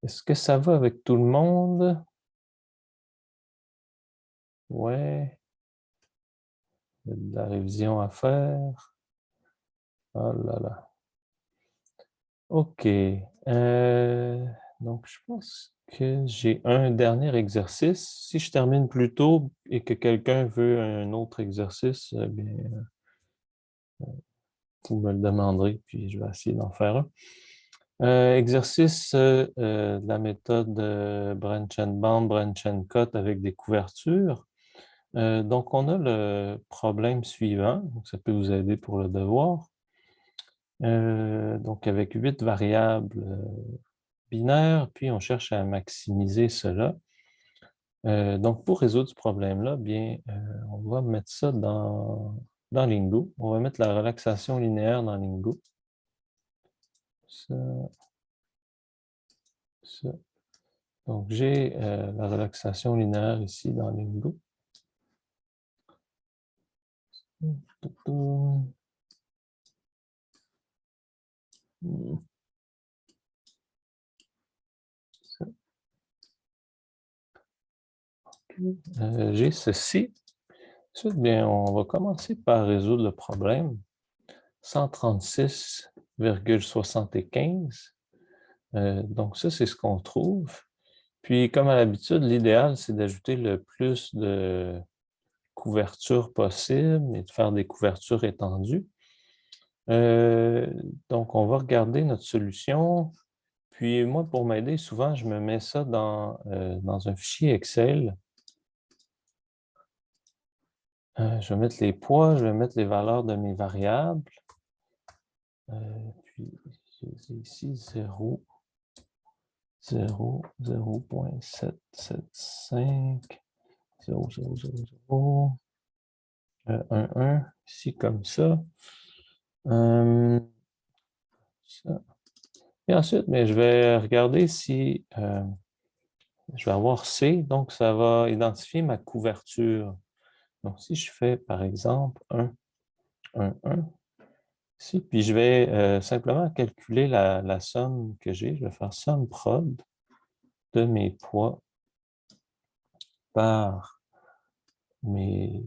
Est-ce que ça va avec tout le monde? Ouais. Il y a de la révision à faire. Oh là là. OK. Donc, je pense que j'ai un dernier exercice. Si je termine plus tôt et que quelqu'un veut un autre exercice, bien, vous me le demanderez, puis je vais essayer d'en faire un. Exercice de la méthode branch and bound, branch and cut avec des couvertures. Donc, on a le problème suivant. Donc, ça peut vous aider pour le devoir. Donc, avec 8 variables binaires, puis on cherche à maximiser cela. Donc, pour résoudre ce problème-là, bien, on va mettre ça dans Lingo. On va mettre la relaxation linéaire dans Lingo. Ça, ça. Donc, j'ai la relaxation linéaire ici dans Lingo. J'ai ceci. Ensuite, bien, on va commencer par résoudre le problème. 136,75. Donc, ça, c'est ce qu'on trouve. Puis, comme à l'habitude, l'idéal, c'est d'ajouter le plus de couverture possible et de faire des couvertures étendues. Donc, on va regarder notre solution. Puis, moi, pour m'aider, souvent, je me mets ça dans un fichier Excel. Je vais mettre les poids, je vais mettre les valeurs de mes variables. Puis, j'ai ici 0, 0, 0.775, 0, 0, 0, 0, 1, 1, ici comme ça. Ça. Et ensuite, mais je vais regarder si je vais avoir C, donc ça va identifier ma couverture. Donc, si je fais, par exemple, 1, 1, 1, ici, puis je vais simplement calculer la somme que j'ai. Je vais faire somme prod de mes poids par mes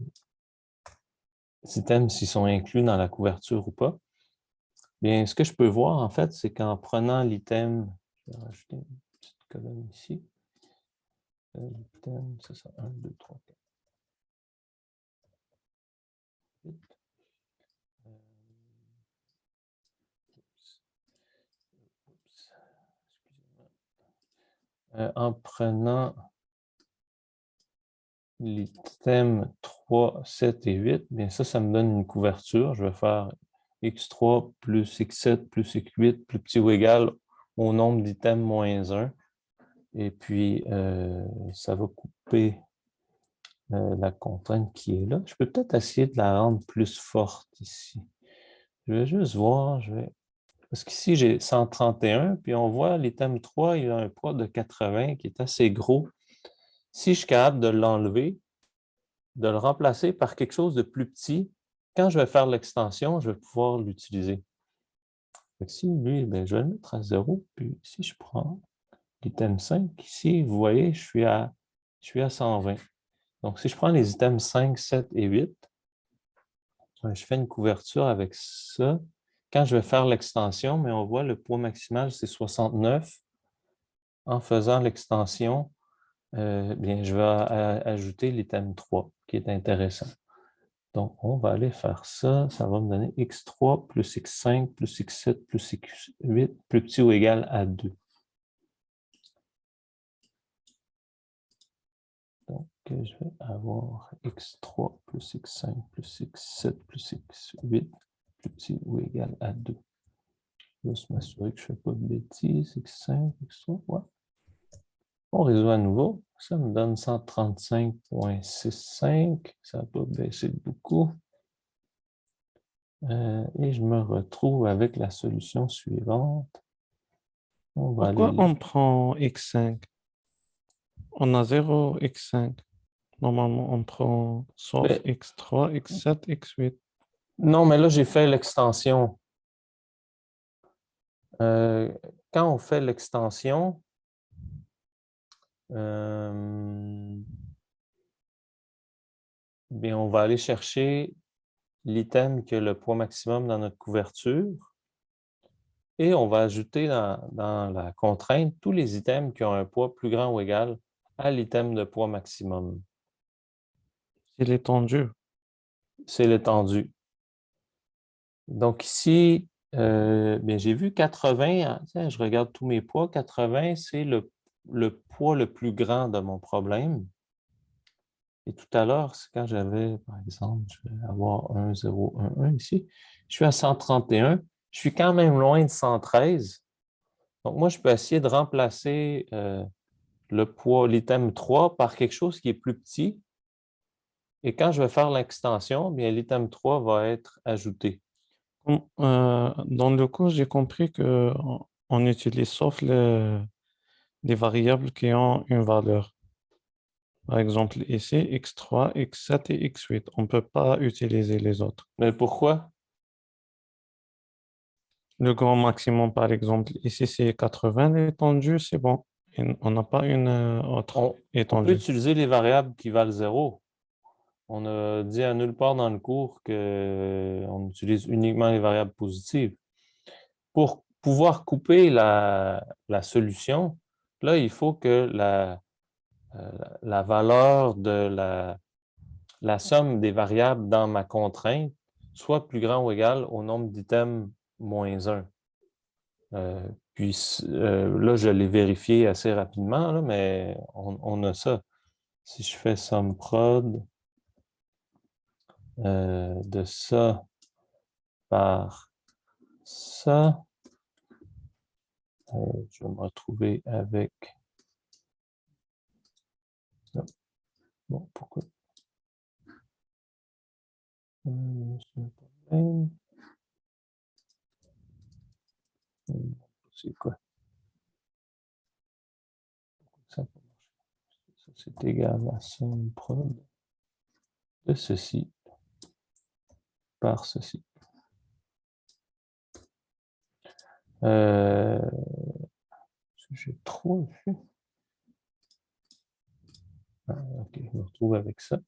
items s'ils sont inclus dans la couverture ou pas. Bien, ce que je peux voir, en fait, c'est qu'en prenant l'item, je vais rajouter une petite colonne ici. L'item, c'est ça, 1, 2, 3, 4. 8. En prenant l'item 3, 7 et 8, bien ça me donne une couverture. Je vais faire x3 plus x7 plus x8 plus petit ou égal au nombre d'items moins 1. Et puis, ça va couper la contrainte qui est là. Je peux peut-être essayer de la rendre plus forte ici. Je vais juste voir, parce qu'ici, j'ai 131, puis on voit l'item 3, il a un poids de 80 qui est assez gros. Si je suis capable de l'enlever, de le remplacer par quelque chose de plus petit, quand je vais faire l'extension, je vais pouvoir l'utiliser. Ici, lui, bien, je vais le mettre à 0, puis si je prends l'item 5, ici, vous voyez, je suis à 120. Donc, si je prends les items 5, 7 et 8, je fais une couverture avec ça. Quand je vais faire l'extension, mais on voit le poids maximal, c'est 69. En faisant l'extension, bien, je vais ajouter l'item 3, qui est intéressant. Donc, on va aller faire ça. Ça va me donner x3 plus x5 plus x7 plus x8 plus petit ou égal à 2. Donc, je vais avoir x3 plus x5 plus x7 plus x8 plus petit ou égal à 2. Je vais juste m'assurer que je ne fais pas de bêtises. x5, x3, ouais. On résout à nouveau. Ça me donne 135,65. Ça n'a pas baissé de beaucoup. Et je me retrouve avec la solution suivante. On va Pourquoi aller... on prend x5? On a 0, x5. Normalement, on prend sauf Mais, x3, x7, x8. non, mais là, j'ai fait l'extension. Quand on fait l'extension, bien, on va aller chercher l'item qui a le poids maximum dans notre couverture. Et on va ajouter dans la contrainte tous les items qui ont un poids plus grand ou égal à l'item de poids maximum. C'est l'étendue. C'est l'étendue. Donc ici, bien, j'ai vu 80, hein, tiens, je regarde tous mes poids, 80, c'est le poids le plus grand de mon problème. Et tout à l'heure, c'est quand j'avais, par exemple, je vais avoir 1, 0, 1, 1 ici, je suis à 131, je suis quand même loin de 113. Donc moi, je peux essayer de remplacer le poids, l'item 3 par quelque chose qui est plus petit. Et quand je vais faire l'extension, bien l'item 3 va être ajouté. Dans le cours, j'ai compris qu'on utilise sauf les variables qui ont une valeur. Par exemple, ici, x3, x7 et x8. On ne peut pas utiliser les autres. Mais pourquoi? Le grand maximum, par exemple, ici, c'est 80. L'étendue, c'est bon. Et on n'a pas une autre On peut étendue. utiliser les variables qui valent 0. On a dit à nulle part dans le cours qu'on utilise uniquement les variables positives. Pour pouvoir couper la solution, là, il faut que la valeur de la somme des variables dans ma contrainte soit plus grand ou égal au nombre d'items moins 1. Puis là, je l'ai vérifié assez rapidement, là, mais on a ça. Si je fais somme prod de ça par ça, je vais me retrouver avec... Bon, pourquoi? C'est quoi? Ça peut marcher. Ça, c'est égal à somme prod de ceci par ceci. J'ai trop fait. OK, je me retrouve avec ça.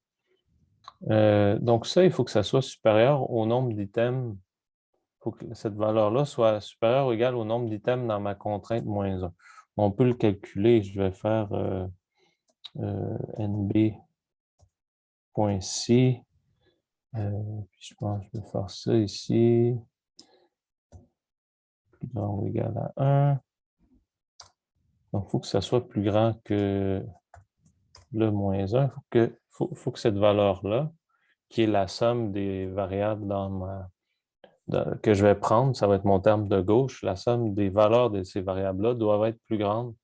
Donc ça, il faut que ça soit supérieur au nombre d'items. Il faut que cette valeur-là soit supérieure ou égale au nombre d'items dans ma contrainte moins 1. On peut le calculer. Je vais faire nb.c. Puis je pense que je vais faire ça ici. Plus grand ou égal à 1. Donc, il faut que ça soit plus grand que le moins 1. Il faut que cette valeur-là, qui est la somme des variables que je vais prendre, ça va être mon terme de gauche, la somme des valeurs de ces variables-là doivent être plus grande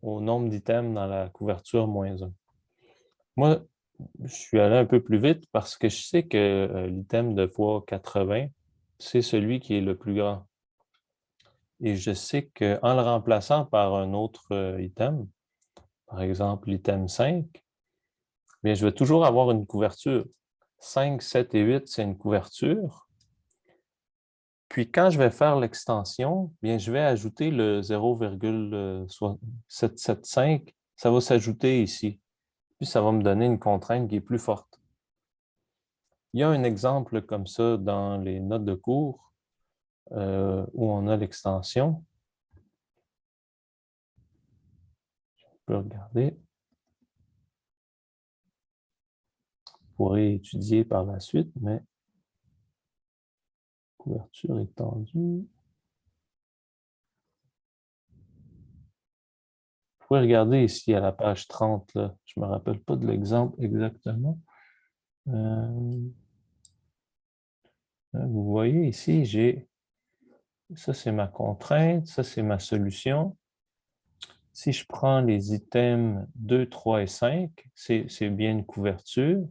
au nombre d'items dans la couverture moins 1. Moi, je suis allé un peu plus vite parce que je sais que l'item de poids 80, c'est celui qui est le plus grand. Et je sais qu'en le remplaçant par un autre item, par exemple l'item 5, bien, je vais toujours avoir une couverture. 5, 7 et 8, c'est une couverture. Puis quand je vais faire l'extension, bien, je vais ajouter le 0,775. Ça va s'ajouter ici. Puis ça va me donner une contrainte qui est plus forte. Il y a un exemple comme ça dans les notes de cours où on a l'extension. Je peux regarder. Vous pourrez étudier par la suite, mais couverture étendue. Vous pouvez regarder ici à la page 30, là. Je ne me rappelle pas de l'exemple exactement. Vous voyez ici, ça c'est ma contrainte, ça c'est ma solution. Si je prends les items 2, 3 et 5, c'est bien une couverture.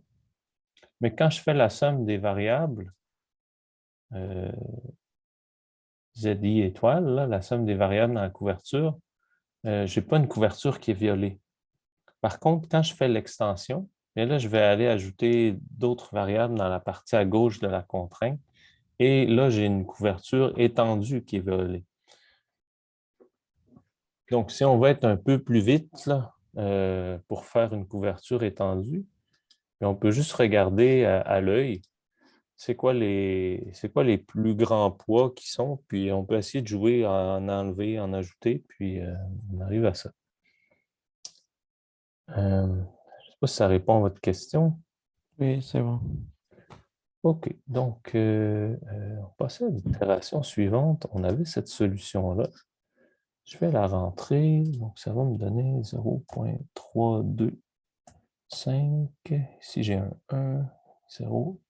Mais quand je fais la somme des variables, ZI étoile, là, la somme des variables dans la couverture, je n'ai pas une couverture qui est violée. Par contre, quand je fais l'extension, là, je vais aller ajouter d'autres variables dans la partie à gauche de la contrainte. Et là, j'ai une couverture étendue qui est violée. Donc, si on veut être un peu plus vite là, pour faire une couverture étendue, on peut juste regarder à l'œil. c'est quoi les plus grands poids qui sont, puis on peut essayer de jouer à en enlever, en ajouter, puis on arrive à ça. Je ne sais pas si ça répond à votre question. Oui, c'est bon. OK, donc on passe à l'itération suivante. On avait cette solution-là. Je vais la rentrer, donc ça va me donner 0.325. Ici, j'ai un 1, 0,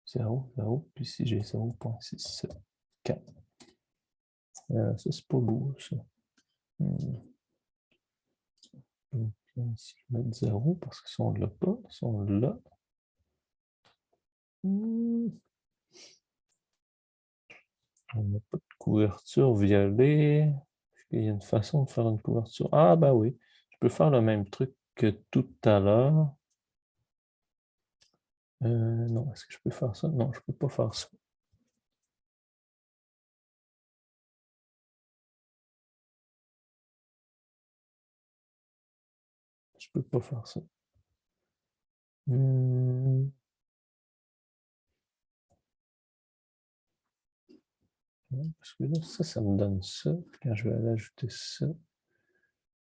0, 0, puis ici, j'ai 0.674. Ça, c'est pas beau, ça. Donc, ici, je vais mettre 0 parce que si on ne l'a pas, si on l'a. On n'a pas de couverture violet. Est-ce qu'il y a une façon de faire une couverture? Ah, ben oui. Je peux faire le même truc que tout à l'heure. Non, est-ce que je peux faire ça? Non, je ne peux pas faire ça. Je ne peux pas faire ça. Parce que là, ça me donne ça. Quand je vais aller ajouter ça.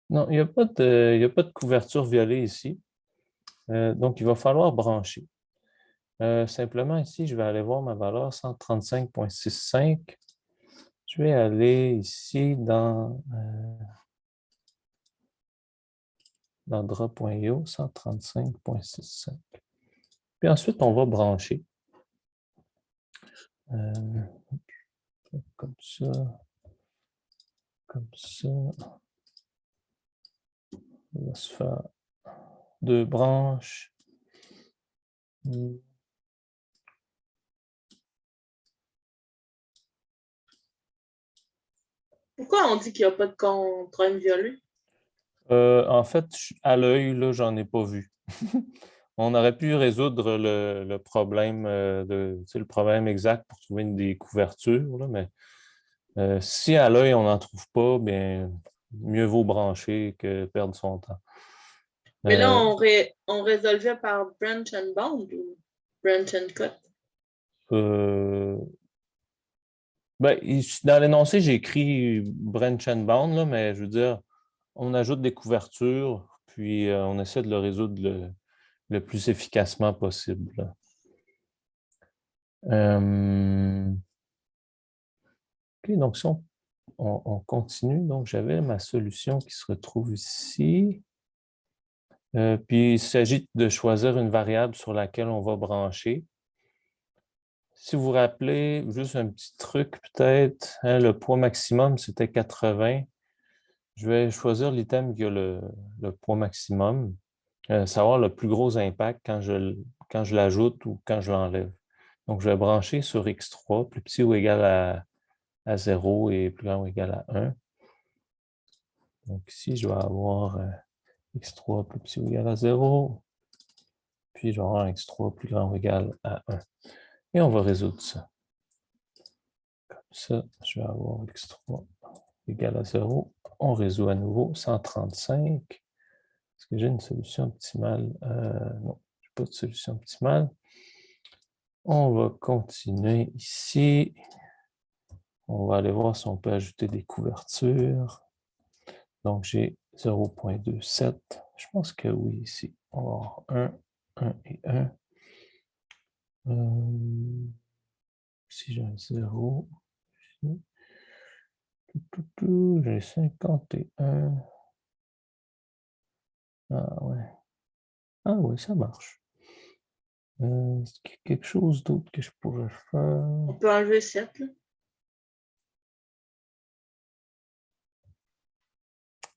Non, il n'y a pas de couverture violet ici. Donc, il va falloir brancher. Simplement, ici, je vais aller voir ma valeur 135.65. Je vais aller ici dans drop.io 135.65. Puis ensuite, on va brancher. Comme ça. Comme ça. On va se faire 2 branches. Pourquoi on dit qu'il n'y a pas de contrainte violet? En fait, à l'œil, là, j'en ai pas vu. On aurait pu résoudre le problème le problème exact pour trouver des couvertures, là, mais si à l'œil, on n'en trouve pas, bien, mieux vaut brancher que perdre son temps. Mais là, on résolvait par branch and bound ou branch and cut? Ben, dans l'énoncé, j'ai écrit branch and bound, là, mais je veux dire, on ajoute des couvertures, puis on essaie de le résoudre le plus efficacement possible. OK, donc si on continue, donc j'avais ma solution qui se retrouve ici. Puis il s'agit de choisir une variable sur laquelle on va brancher. Si vous vous rappelez, juste un petit truc peut-être, hein, le poids maximum, c'était 80. Je vais choisir l'item qui a le poids maximum, savoir le plus gros impact quand je l'ajoute ou quand je l'enlève. Donc, je vais brancher sur X3, plus petit ou égal à 0 et plus grand ou égal à 1. Donc ici, je vais avoir X3 plus petit ou égal à 0. Puis, je vais avoir X3 plus grand ou égal à 1. Et on va résoudre ça. Comme ça, je vais avoir X3 égal à 0. On résout à nouveau 135. Est-ce que j'ai une solution optimale? Non, je n'ai pas de solution optimale. On va continuer ici. On va aller voir si on peut ajouter des couvertures. Donc, j'ai 0.27. Je pense que oui, ici. On va avoir 1, 1 et 1. Ici, j'ai un 0. J'ai 51. Ah ouais. Ah oui, ça marche. Est-ce qu'il y a quelque chose d'autre que je pourrais faire? On peut enlever 7. Là.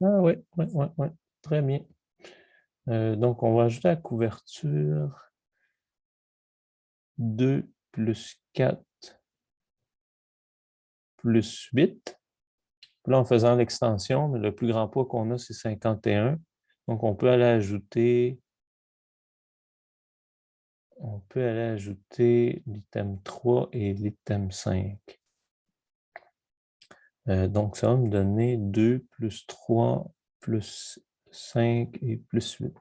Ah oui, oui, oui, oui. Très bien. Donc, on va ajouter la couverture 2 plus 4 plus 8. Là, en faisant l'extension, mais le plus grand poids qu'on a, c'est 51. Donc, on peut aller ajouter l'item 3 et l'item 5. Donc, ça va me donner 2 plus 3 plus 5 et plus 8.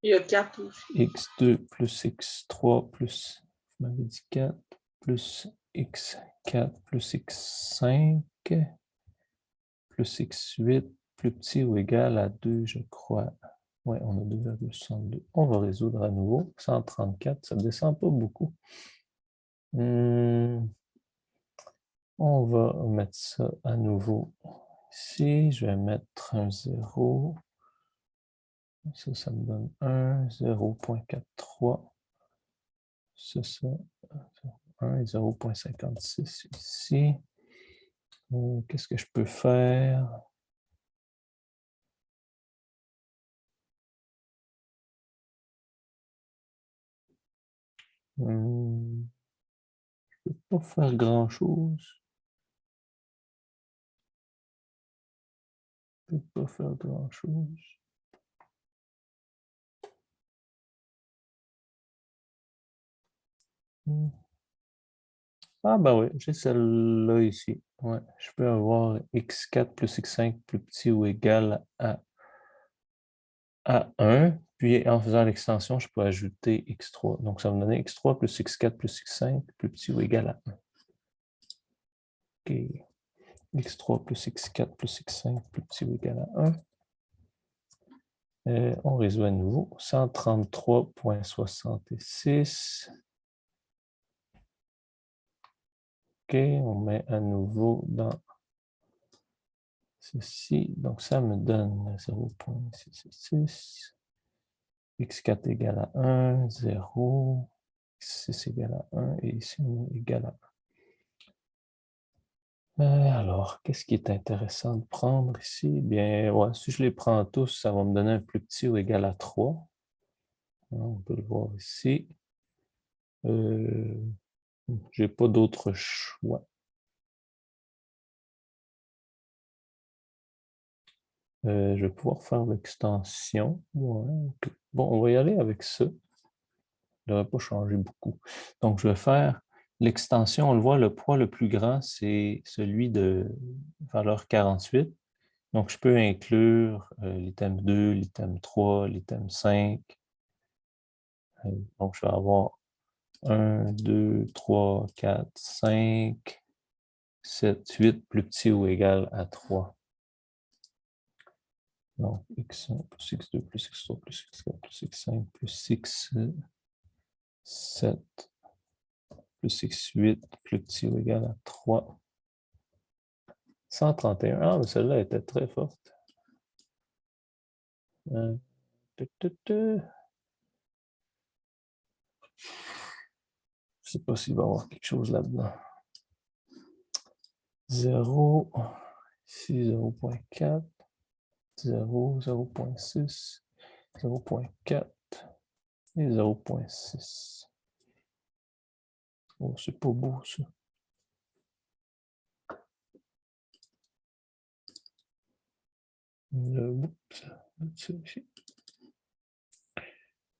Il y a 4 aussi. x2 plus x3 plus, vous m'avez dit 4, plus x4 plus x5 plus x8 plus petit ou égal à 2, je crois. Oui, on a 2,62. On va résoudre à nouveau. 134, ça ne descend pas beaucoup. On va mettre ça à nouveau ici. Je vais mettre un 0. Ça me donne 1, 0,43. Ça, 1 et 0,56 ici. Qu'est-ce que je peux faire? Je ne peux pas faire grand-chose. Je ne peux pas faire grand-chose. Ah ben oui, j'ai celle-là ici. Ouais, je peux avoir x4 plus x5 plus petit ou égal à 1. Puis en faisant l'extension, je peux ajouter x3. Donc ça va me donner x3 plus x4 plus x5 plus petit ou égal à 1. OK. x3 plus x4 plus x5 plus petit ou égal à 1. On résout à nouveau. 133,66. OK, on met à nouveau dans ceci. Donc, ça me donne 0,666. x4 égale à 1, 0. x6 égale à 1 et ici, on est égal à 1. Alors, qu'est-ce qui est intéressant de prendre ici? Bien, ouais, si je les prends tous, ça va me donner un plus petit ou égal à 3. On peut le voir ici. Je n'ai pas d'autre choix. Je vais pouvoir faire l'extension. Ouais, okay. Bon, on va y aller avec ça. Il ne devrait pas changer beaucoup. Donc, je vais faire l'extension. On le voit, le poids le plus grand, c'est celui de valeur 48. Donc, je peux inclure l'item 2, l'item 3, l'item 5. Donc, je vais avoir 1, 2, 3, 4, 5, 7, 8, plus petit ou égal à 3. Donc, x1 plus x2 plus x3 plus x4 plus x5 plus x7 plus x8 plus petit ou égal à 3. 131. Ah, mais celle-là était très forte. Je ne sais pas s'il va y avoir quelque chose là-dedans. 0, ici 0,4, 0, 0,6, 0,4 et 0,6. Oh, c'est pas beau ça. Ici.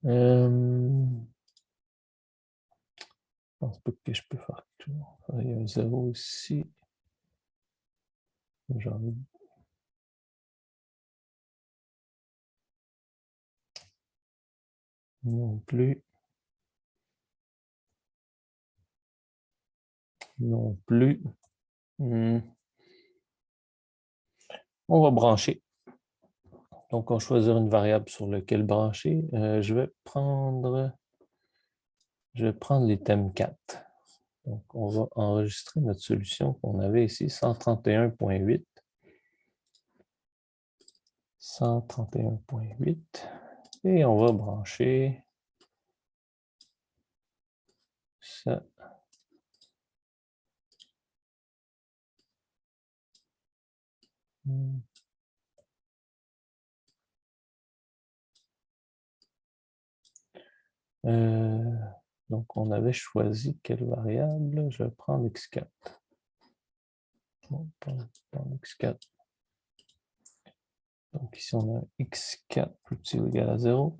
Je pense pas que je peux faire quelque chose. Il y a un 0 ici. J'en ai... Non plus. Non plus. On va brancher. Donc, on va choisir une variable sur laquelle brancher. Je vais prendre l'item 4. Donc, on va enregistrer notre solution qu'on avait ici, 131.8. 131.8. Et on va brancher ça. Donc, on avait choisi quelle variable? Je vais prendre x4. Bon, prendre x4. Donc, ici, on a x4 plus petit ou égal à 0.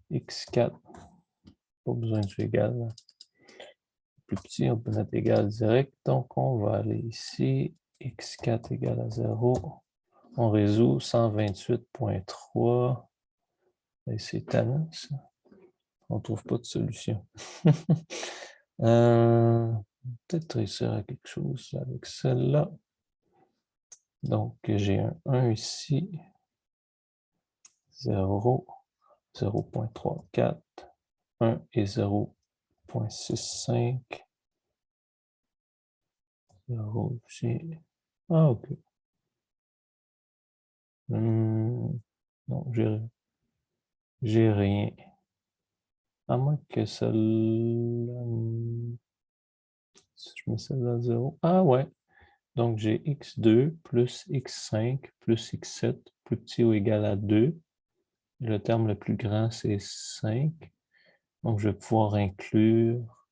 x4, pas besoin de égal. Plus petit, on peut mettre égal direct. Donc, on va aller ici. x4 égale à 0. On résout 128.3. Et c'est tannant, ça. On ne trouve pas de solution. Peut-être réussir à quelque chose avec celle-là. Donc, j'ai un 1 ici. 0, 0.34, 1 et 0.65. 0 ici. Ah, OK. Non, j'ai rien. À moins que celle-là... Si je mets celle-là à 0. Ah ouais. Donc j'ai x2 plus x5 plus x7 plus petit ou égal à 2. Le terme le plus grand, c'est 5. Donc je vais pouvoir inclure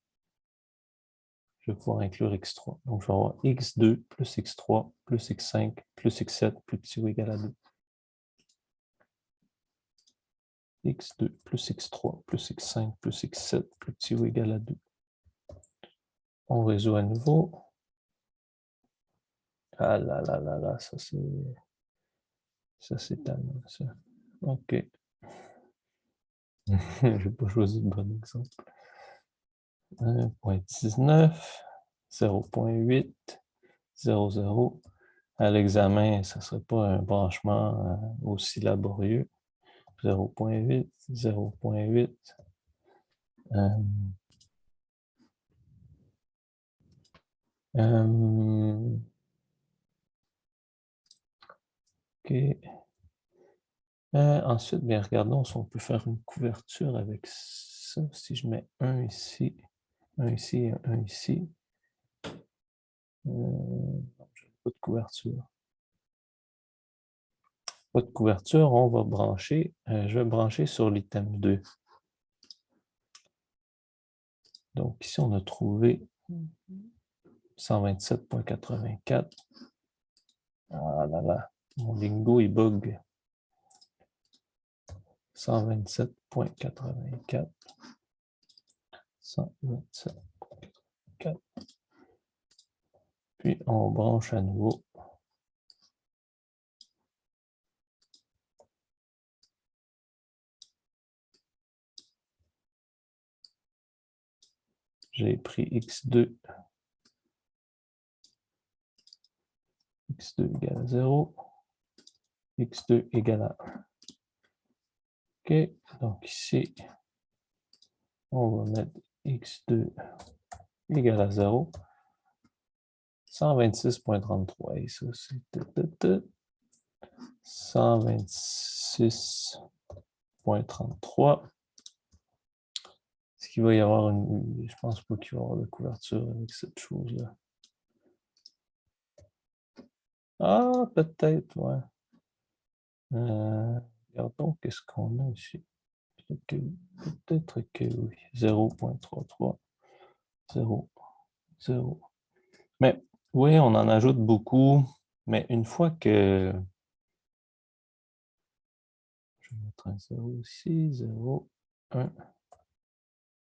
x3. Donc je vais avoir x2 plus x3 plus x5 plus x7 plus petit ou égal à 2. x2 plus x3 plus x5 plus x7 plus petit ou égal à 2. On résout à nouveau. Ah là là là là, ça c'est tellement ça. OK. Je n'ai pas choisi le bon exemple. 1.19, 0.8, 0.0. À l'examen, ça ne serait pas un branchement aussi laborieux. 0.8, 0.8. OK. Ensuite, bien, regardons si on peut faire une couverture avec ça. Si je mets 1 ici, 1 ici et 1 ici. Non, je n'ai pas de couverture. Pas de couverture, on va brancher. Je vais brancher sur l'item 2. Donc ici, on a trouvé 127.84. Ah là là, mon bingo, il bug. 127.84. 127.84. Puis on branche à nouveau. J'ai pris x2. x2 égale à 0. x2 égale à 1. OK, donc ici, on va mettre x2 égale à 0. 126.33. Et ça, c'est 126.33. Est-ce qu'il va y avoir une... Je pense pas qu'il va y avoir de couverture avec cette chose-là. Ah, peut-être, ouais. Regardons qu'est-ce qu'on a ici. Peut-être que oui. 0.33. 0. 0. Mais oui, on en ajoute beaucoup. Mais une fois que... Je vais mettre un 0 ici. 0, 1.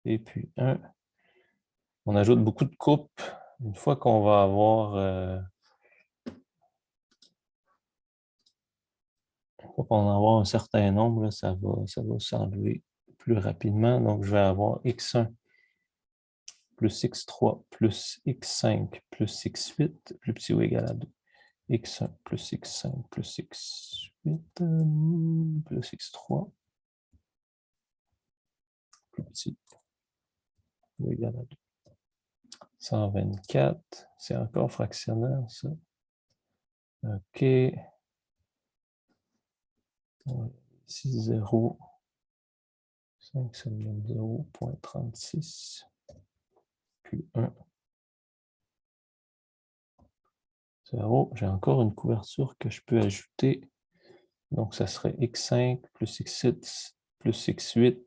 Et puis 1. On ajoute beaucoup de coupes. Une fois qu'on va avoir... Pour en avoir un certain nombre, là, ça va s'enlever plus rapidement. Donc, je vais avoir x1 plus x3 plus x5 plus x8 plus petit ou égal à 2. x1 plus x5 plus x8 plus x3 plus petit ou égal à 2. 124, c'est encore fractionnaire, ça. OK. Ici, 0. 5, ça me donne 0.36. Puis 1. 0. J'ai encore une couverture que je peux ajouter. Donc, ça serait x5 plus x7 plus x8.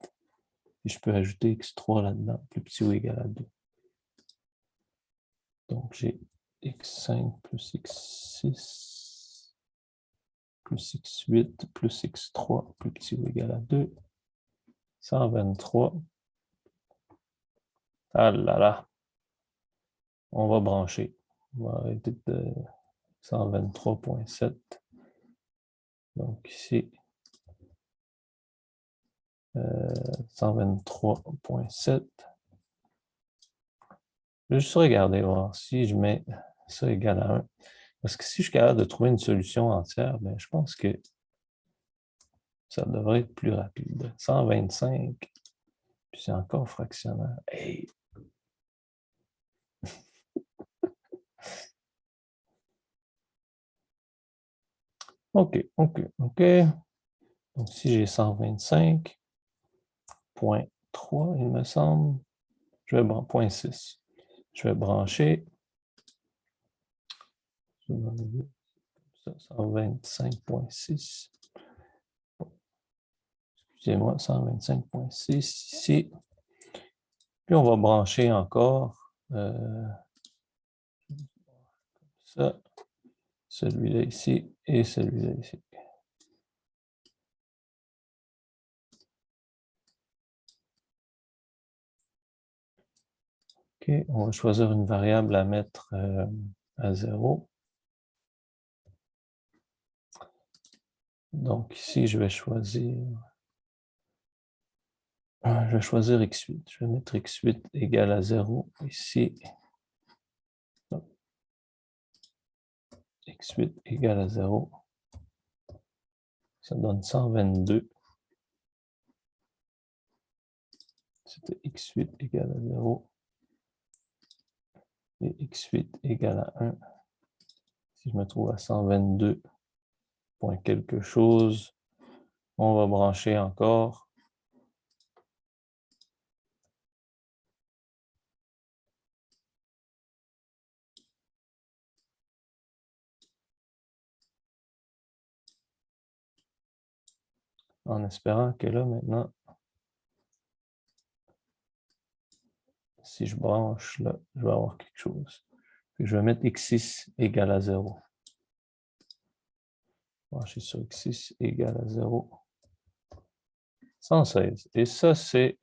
Et je peux ajouter x3 là-dedans, plus petit ou égal à 2. Donc, j'ai x5 plus x6 plus x8 plus x3 plus petit ou égal à 2. 123. Ah là là. On va brancher. On va arrêter de 123.7. Donc ici, 123,7. Je vais juste regarder, voir si je mets ça égal à 1. Parce que si je suis capable de trouver une solution entière, ben, je pense que ça devrait être plus rapide. 125, puis c'est encore fractionnaire. Hey! OK. Donc, si j'ai 125,3, il me semble, je vais brancher 0,6. Je vais brancher 125,6. Excusez-moi, 125,6 ici. Puis on va brancher encore ça, celui-là ici et celui-là ici. OK, on va choisir une variable à mettre à 0. Donc ici, je vais choisir x8. Je vais mettre x8 égale à 0 ici. X8 égale à 0. Ça donne 122. C'était x8 égale à 0. Et x8 égale à 1. Si je me trouve à 122 point quelque chose, on va brancher encore. En espérant que là, maintenant, si je branche là, je vais avoir quelque chose. Puis je vais mettre x6 égale à 0. Brancher sur x6 égale à 0. 116. Et ça, c'est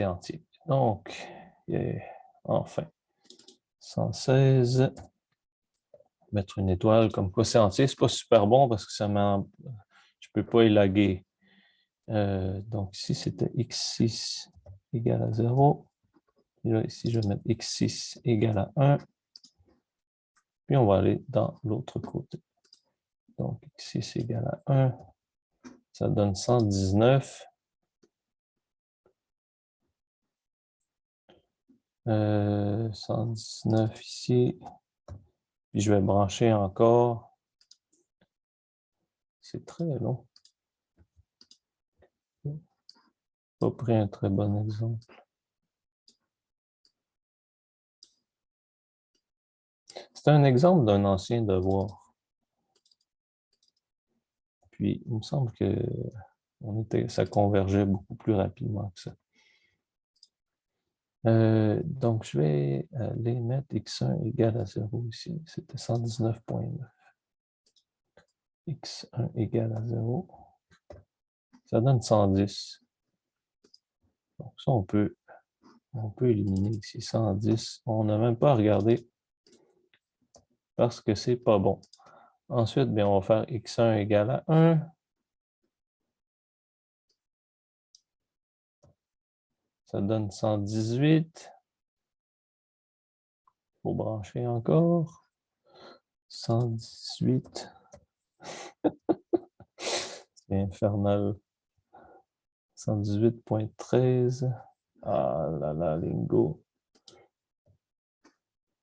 entier. Donc, enfin, 116. Mettre une étoile comme quoi c'est entier. C'est pas super bon parce que je ne peux pas élaguer. Donc, ici, c'était x6 égale à 0. Et là, ici, je vais mettre x6 égale à 1. Puis, on va aller dans l'autre côté. Donc, x6 égale à 1. Ça donne 119. 119 ici. Puis, je vais brancher encore. C'est très long. Pas pris un très bon exemple. C'est un exemple d'un ancien devoir. Puis, il me semble que ça convergeait beaucoup plus rapidement que ça. Donc, je vais aller mettre x1 égale à 0 ici. C'était 119,9. x1 égale à 0. Ça donne 110. Donc, ça, on peut éliminer ici 110. On n'a même pas à regarder parce que c'est pas bon. Ensuite, bien, on va faire x1 égale à 1. Ça donne 118. Il faut brancher encore. 118. C'est infernal. 118,13. Ah là là, lingo.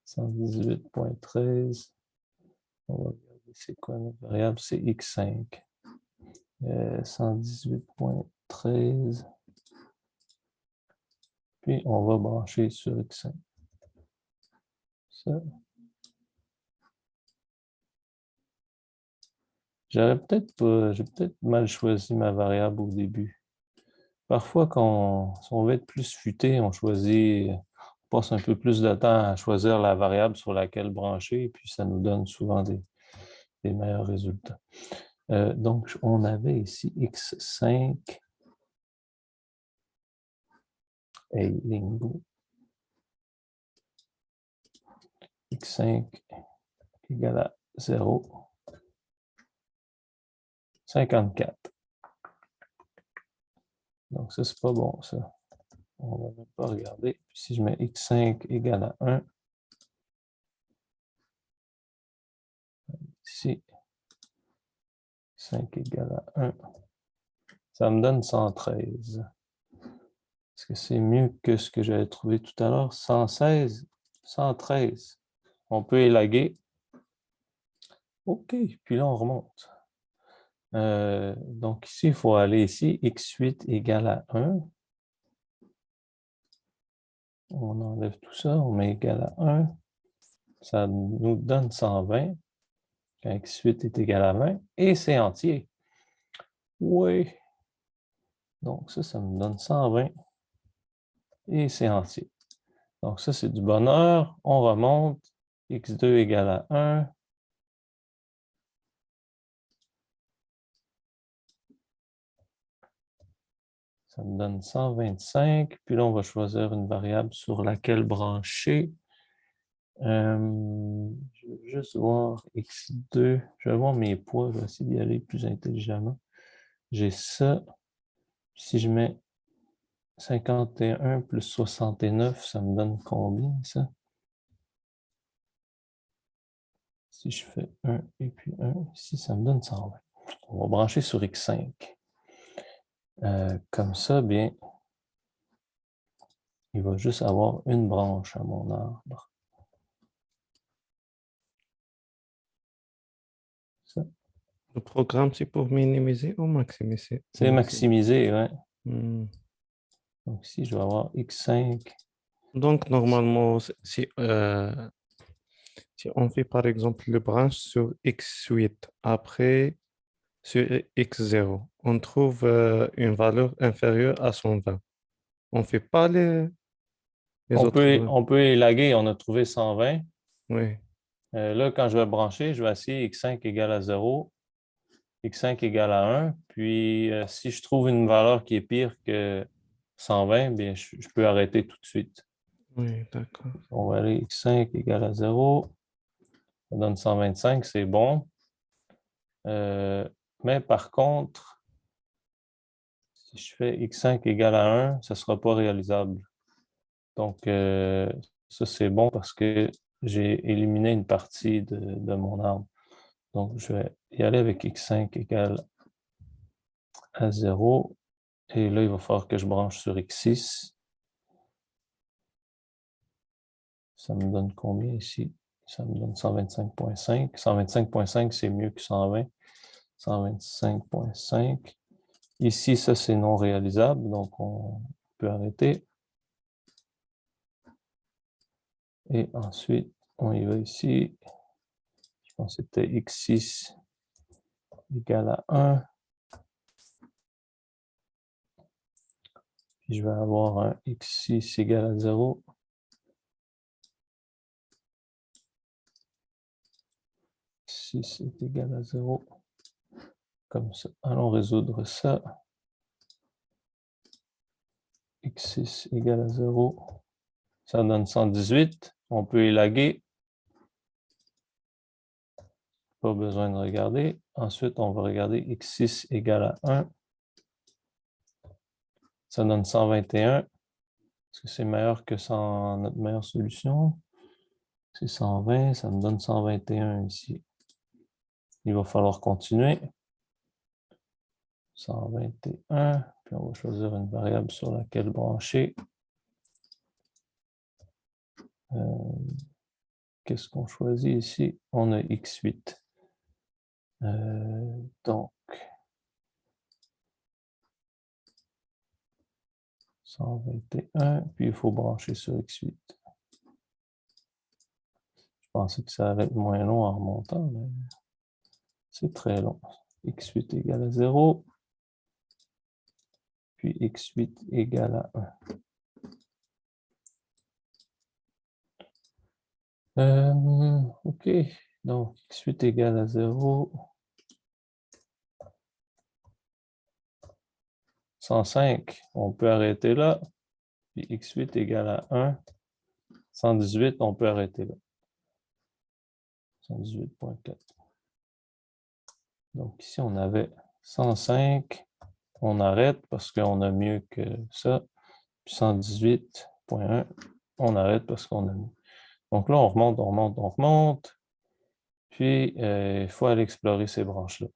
118,13. On va regarder c'est quoi notre variable, c'est x5. 118,13. Puis on va brancher sur x5. Ça. J'ai peut-être mal choisi ma variable au début. Parfois, si on veut être plus futé, on passe un peu plus de temps à choisir la variable sur laquelle brancher, puis ça nous donne souvent des meilleurs résultats. Donc, on avait ici x5. Hey, lingo. x5 égale à 0. 54. Donc, ça, c'est pas bon, ça. On ne va même pas regarder. Puis, si je mets x5 égale à 1, ici, 5 égale à 1, ça me donne 113. Est-ce que c'est mieux que ce que j'avais trouvé tout à l'heure? 116, 113. On peut élaguer. OK, puis là, on remonte. Donc ici, il faut aller ici, x8 égale à 1. On enlève tout ça, on met égal à 1. Ça nous donne 120. Quand x8 est égal à 20. Et c'est entier. Oui. Donc ça me donne 120. Et c'est entier. Donc ça, c'est du bonheur. On remonte. x2 égale à 1. Ça me donne 125. Puis là, on va choisir une variable sur laquelle brancher. Je vais juste voir x2. Je vais voir mes poids. Je vais essayer d'y aller plus intelligemment. J'ai ça. Si je mets 51 plus 69, ça me donne combien, ça? Si je fais 1 et puis 1, ici, ça me donne 120. On va brancher sur x5. Comme ça, bien, il va juste avoir une branche à mon arbre. Ça. Le programme, c'est pour minimiser ou maximiser? C'est maximisé, oui. Donc ici, je vais avoir x5. Donc, normalement, si on fait par exemple le branche sur x8, après sur x0, on trouve une valeur inférieure à 120. On ne fait pas les autres. On peut élaguer, on a trouvé 120. Oui, Là, quand je vais brancher, je vais essayer x5 égale à 0, x5 égale à 1. Puis, si je trouve une valeur qui est pire que 120, bien, je peux arrêter tout de suite. oui, d'accord. On va aller x5 égale à 0. Ça donne 125, c'est bon. Mais par contre, si je fais x5 égale à 1, ça ne sera pas réalisable. Donc, ça, c'est bon parce que j'ai éliminé une partie de mon arbre. Donc, je vais y aller avec x5 égale à 0. Et là, il va falloir que je branche sur x6. Ça me donne combien ici? Ça me donne 125.5. 125.5, c'est mieux que 120. 125.5. Ici, ça, c'est non réalisable, donc on peut arrêter. Et ensuite, on y va ici. Je pense que c'était x6 égale à 1. Puis je vais avoir un x6 égale à 0. X6 est égal à 0. Comme ça. Allons résoudre ça. x6 égale à 0. Ça donne 118. On peut élaguer. Pas besoin de regarder. Ensuite, on va regarder x6 égale à 1. Ça donne 121. Est-ce que c'est meilleur que notre meilleure solution? C'est 120. Ça me donne 121 ici. Il va falloir continuer. 121. Puis on va choisir une variable sur laquelle brancher. Qu'est-ce qu'on choisit ici? On a x8. Donc, 121, puis il faut brancher sur x8. Je pensais que ça allait être moins long en remontant, mais c'est très long. x8 égale à 0, puis x8 égale à 1. OK, donc x8 égale à 0. 105, on peut arrêter là. Puis x8 égale à 1. 118, on peut arrêter là. 118.4. Donc ici, on avait 105, on arrête parce qu'on a mieux que ça. Puis 118.1, on arrête parce qu'on a mieux. Donc là, on remonte, on remonte, on remonte. Puis, il faut aller explorer ces branches-là.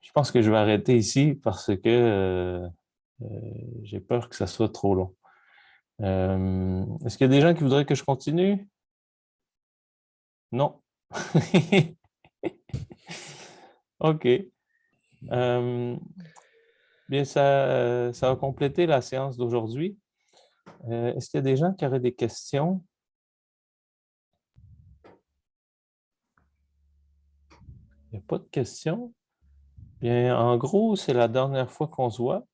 Je pense que je vais arrêter ici parce que j'ai peur que ça soit trop long. Est-ce qu'il y a des gens qui voudraient que je continue? Non. OK. Bien, ça va compléter la séance d'aujourd'hui. Est-ce qu'il y a des gens qui auraient des questions? Il n'y a pas de questions? Bien, en gros, c'est la dernière fois qu'on se voit.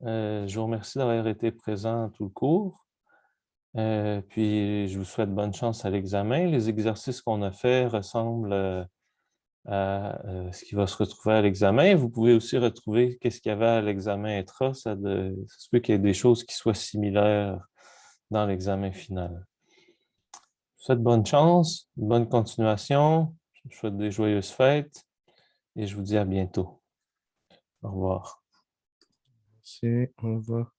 Je vous remercie d'avoir été présent tout le cours. Puis, je vous souhaite bonne chance à l'examen. Les exercices qu'on a faits ressemblent à ce qui va se retrouver à l'examen. Vous pouvez aussi retrouver ce qu'il y avait à l'examen ETRA. Ça se peut qu'il y ait des choses qui soient similaires dans l'examen final. Je vous souhaite bonne chance, bonne continuation. Je vous souhaite des joyeuses fêtes et je vous dis à bientôt. Au revoir. Merci, au revoir.